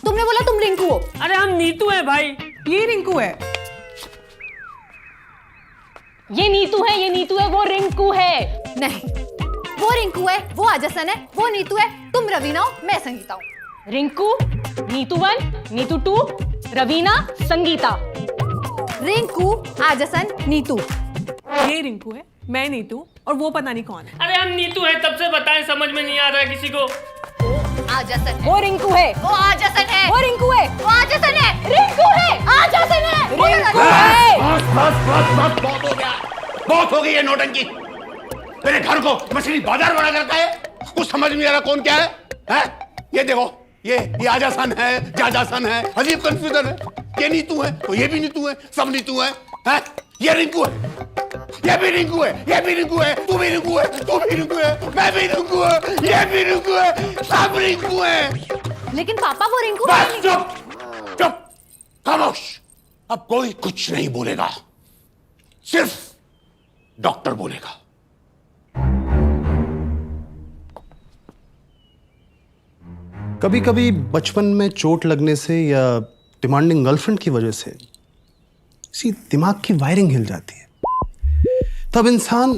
तुमने बोला तुम रिंकू हो। अरे हम नीतू है भाई। ये रिंकू है। ये नीतू है, ये नीतू है, वो रिंकू है। नहीं, वो रिंकू है, वो आजसन है, वो नीतू है, तुम रवीना हो, मैं संगीता हूँ। रिंकू, नीतू 1, नीतू 2, रवीना, संगीता। रिंकू, आजसन, नीतू। ये रिंकू है, मैं नीतू, और वो पता नहीं कौन है। अरे हम नीतू है, तब से बताएं, समझ में नहीं आ रहा है किसी को। आजसन है, वो रिंकू है, वो आजसन है, वो रिंकू है, वो आजसन है, रिंकू है, आजसन है, रिंकू है। बस बहुत हो गया, बहुत हो गई ये नौटंकी। मेरे घर को मछली बाजार बना करता है, कुछ समझ में नहीं आ रहा कौन क्या है? ये देखो, ये आजासन है, जाजासन है, अजीब कंफ्यूजन है। ये नीतू है तो ये भी नीतू है, सब नीतू है। ये रिंकू है, ये भी रिंकू है, ये भी रिंकू है, तू भी रिंकू है, तू भी रिंकू है, मैं भी रिंकू है, ये भी रिंकू है, सब रिंकू है। लेकिन पापा वो रिंकू बस है। चुप, चुप, खामोश। अब कोई कुछ नहीं बोलेगा, सिर्फ डॉक्टर बोलेगा। कभी कभी बचपन में चोट लगने से या डिमांडिंग गर्लफ्रेंड की वजह से इसी दिमाग की वायरिंग हिल जाती है। तब इंसान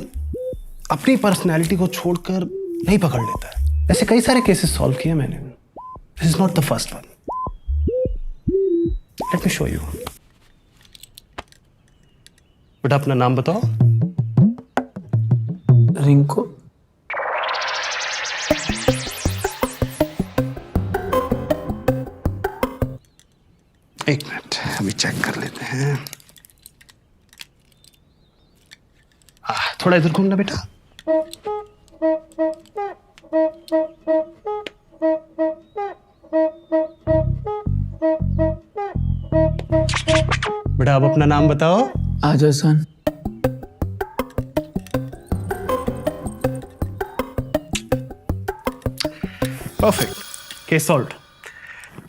अपनी पर्सनैलिटी को छोड़कर नहीं पकड़ लेता है। ऐसे कई सारे केसेस सॉल्व किए मैंने। This is not the first one. Let me show you. बेटा अपना नाम बताओ। रिंकू। एक मिनट, अभी चेक कर लेते हैं। थोड़ा इधर घूमना बेटा। बेटा अब अपना नाम बताओ। आजसन। Perfect, case solved.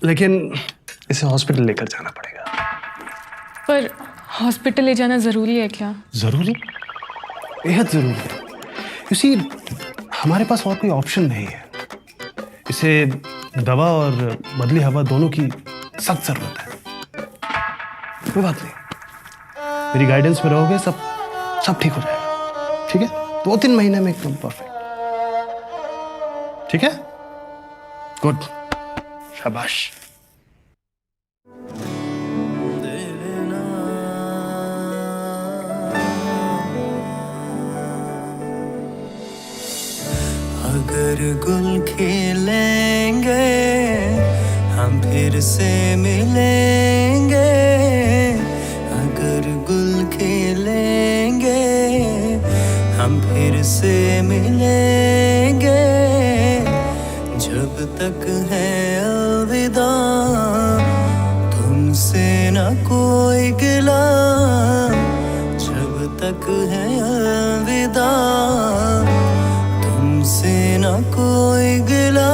लेकिन इसे हॉस्पिटल लेकर जाना पड़ेगा। पर हॉस्पिटल ले जाना जरूरी है क्या? जरूरी, बेहद जरूरी है। इसी हमारे पास और कोई ऑप्शन नहीं है। इसे दवा और बदली हवा दोनों की सख्त जरूरत है। कोई बात नहीं, मेरी गाइडेंस में रहोगे, सब ठीक हो जाएगा। ठीक है, 2-3 महीने में एकदम परफेक्ट। ठीक है, गुड, शाबाश। अगर गुल खिलेंगे हम फिर से मिलेंगे, अगर गुल खिलेंगे हम फिर से मिलेंगे, जब तक है अलविदा तुमसे ना कोई गिला, जब तक है अलविदा तुमसे ना कोई गिला।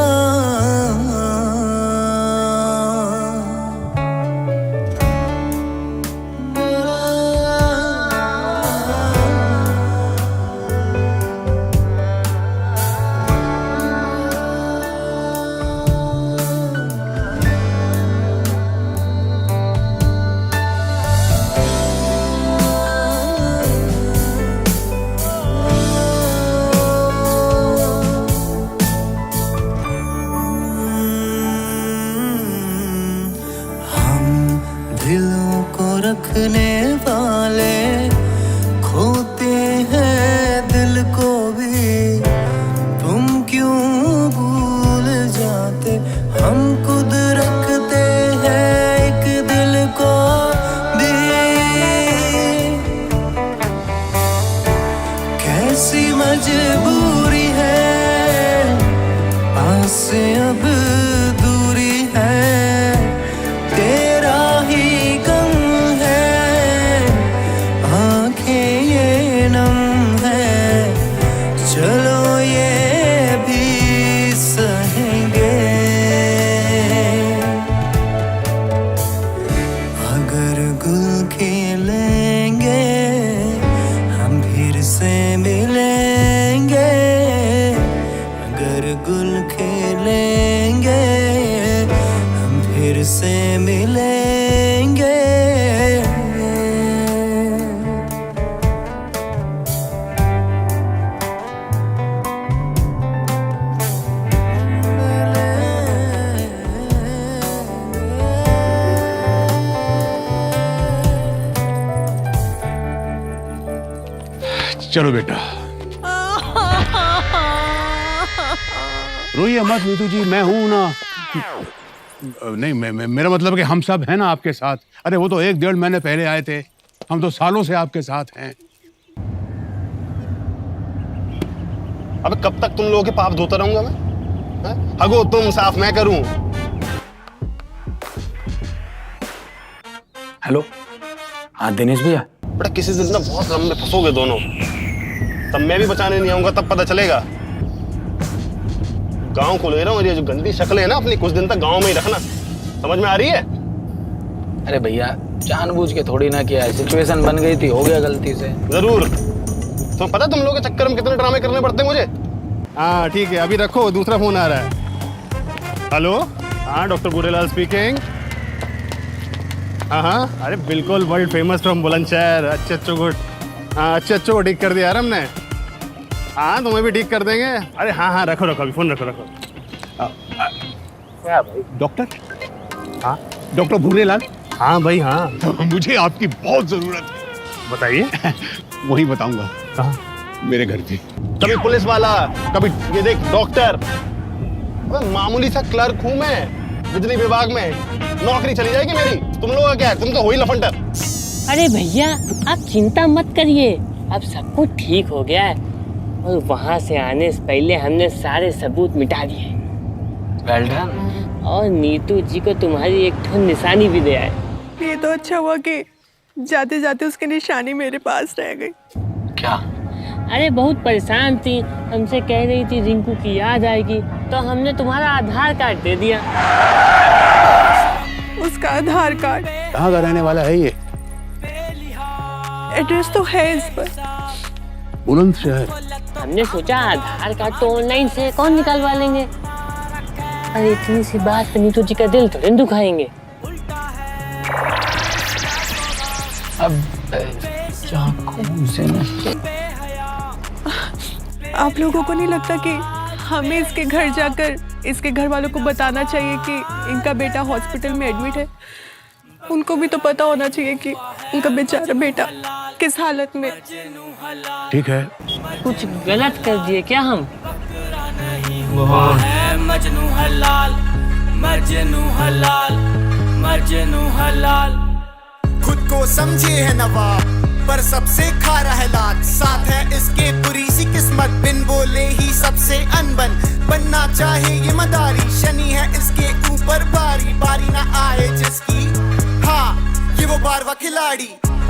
चलो बेटा, रोइए मत नीतू जी, मैं हूं ना। नहीं, मेरा मतलब कि हम सब हैं ना आपके साथ। अरे वो तो 1-1.5 महीने पहले आए थे, हम तो सालों से आपके साथ हैं। अबे कब तक तुम लोगों के पाप धोता रहूंगा मैं? हगो तुम, साफ मैं करूं। हेलो, हाँ दिनेश भैया। बेटा किसी दिन ना बहुत लंबे फंसोगे दोनों, तब मैं भी बचाने नहीं आऊंगा, तब पता चलेगा। गांव को ले रहा हूँ, ये जो गंदी शक्ल है ना अपनी, कुछ दिन तक गांव में ही रखना, समझ में आ रही है? अरे भैया जानबूझ के थोड़ी ना किया है, सिचुएशन बन गई थी, हो गया गलती से। जरूर। तो पता तुम लोगों के चक्कर में कितने ड्रामे करने पड़ते हैं मुझे। हाँ ठीक है, अभी रखो, दूसरा फोन आ रहा है। हेलो, हाँ डॉक्टर बुरेलाल स्पीकिंग। हाँ, अरे बिल्कुल वर्ल्ड फेमस फ्रॉम बुलंदशहर। अच्छे गुड। हाँ अच्छे को ठीक कर दिया यार हमने। हाँ तुम्हें भी ठीक कर देंगे। अरे हाँ रखो अभी फोन रखो। क्या भाई? डॉक्टर? हाँ डॉक्टर भूरेलाल। हाँ भाई हाँ। तो मुझे आपकी बहुत जरूरत है। बताइए। वही बताऊंगा। कहाँ? मेरे घर पे। कभी पुलिस वाला, कभी ये देख डॉक्टर। मामूली सा क्लर्क हूँ मैं बिजली विभाग में, नौकरी चली जाएगी मेरी। तुम लोगों का क्या है, तुम तो हो ही लफंडर। अरे भैया आप चिंता मत करिए, अब सब कुछ ठीक हो गया है और वहाँ से आने से पहले हमने सारे सबूत मिटा दिए। Well done. और नीतू जी को तुम्हारी एक ठो निशानी भी दे आए। ये तो अच्छा हुआ कि जाते जाते उसकी निशानी मेरे पास रह गई। क्या? अरे बहुत परेशान थी, हमसे कह रही थी रिंकू की याद आएगी, तो हमने तुम्हारा आधार कार्ड दे दिया। उसका आधार कार्ड? कहाँ का रहने वाला है ये? एड्रेस तो है इस पर, बुलंदशहर। हमने सोचा आधार कार्ड तो ऑनलाइन से कौन निकलवा लेंगे, अरे इतनी सी बात पे नीतू जी का दिल थोड़े दुखाएंगे। अब चाकू से आप लोगों को नहीं लगता कि हमें इसके घर जाकर इसके घर वालों को बताना चाहिए कि इनका बेटा हॉस्पिटल में एडमिट है? उनको भी तो पता होना चाहिए कि उनका बेचारा बेटा किस हालत में। ठीक है। कुछ गलत कर दिए क्या हम? मजनू हलाल, मजनू हलाल, मजनू हलाल। खुद को समझे है नवाब पर सबसे खा रहा है लात, साथ है इसके बुरी सी किस्मत, बिन बोले ही सबसे अनबन बनना चाहे ये मदारी, शनि है इसके ऊपर बारी बारी ना आए जिसकी। हाँ ये वो बारवा खिलाड़ी,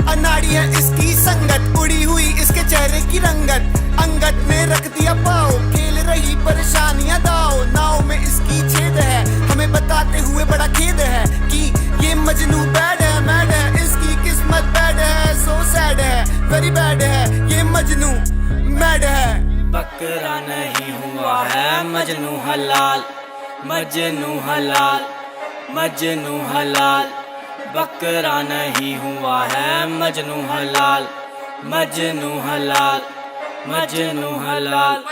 अनाड़ी है इसकी संगत, उड़ी हुई इसके चेहरे की रंगत, अंगत में रख दिया पाओ, खेल रही परेशानियां दाओ, नाव में इसकी छेद है, हमें बताते हुए बड़ा खेद है कि ये मजनू बैड है, मैड है, इसकी किस्मत बैड है, सो सैड है, वेरी बैड है, ये मजनू मैड है। बकरा नहीं हुआ है मजनू हलाल, मजनू हलाल, मजनू हलाल। बकरा नहीं हुआ है मजनू हलाल, मजनू हलाल, मजनू हलाल।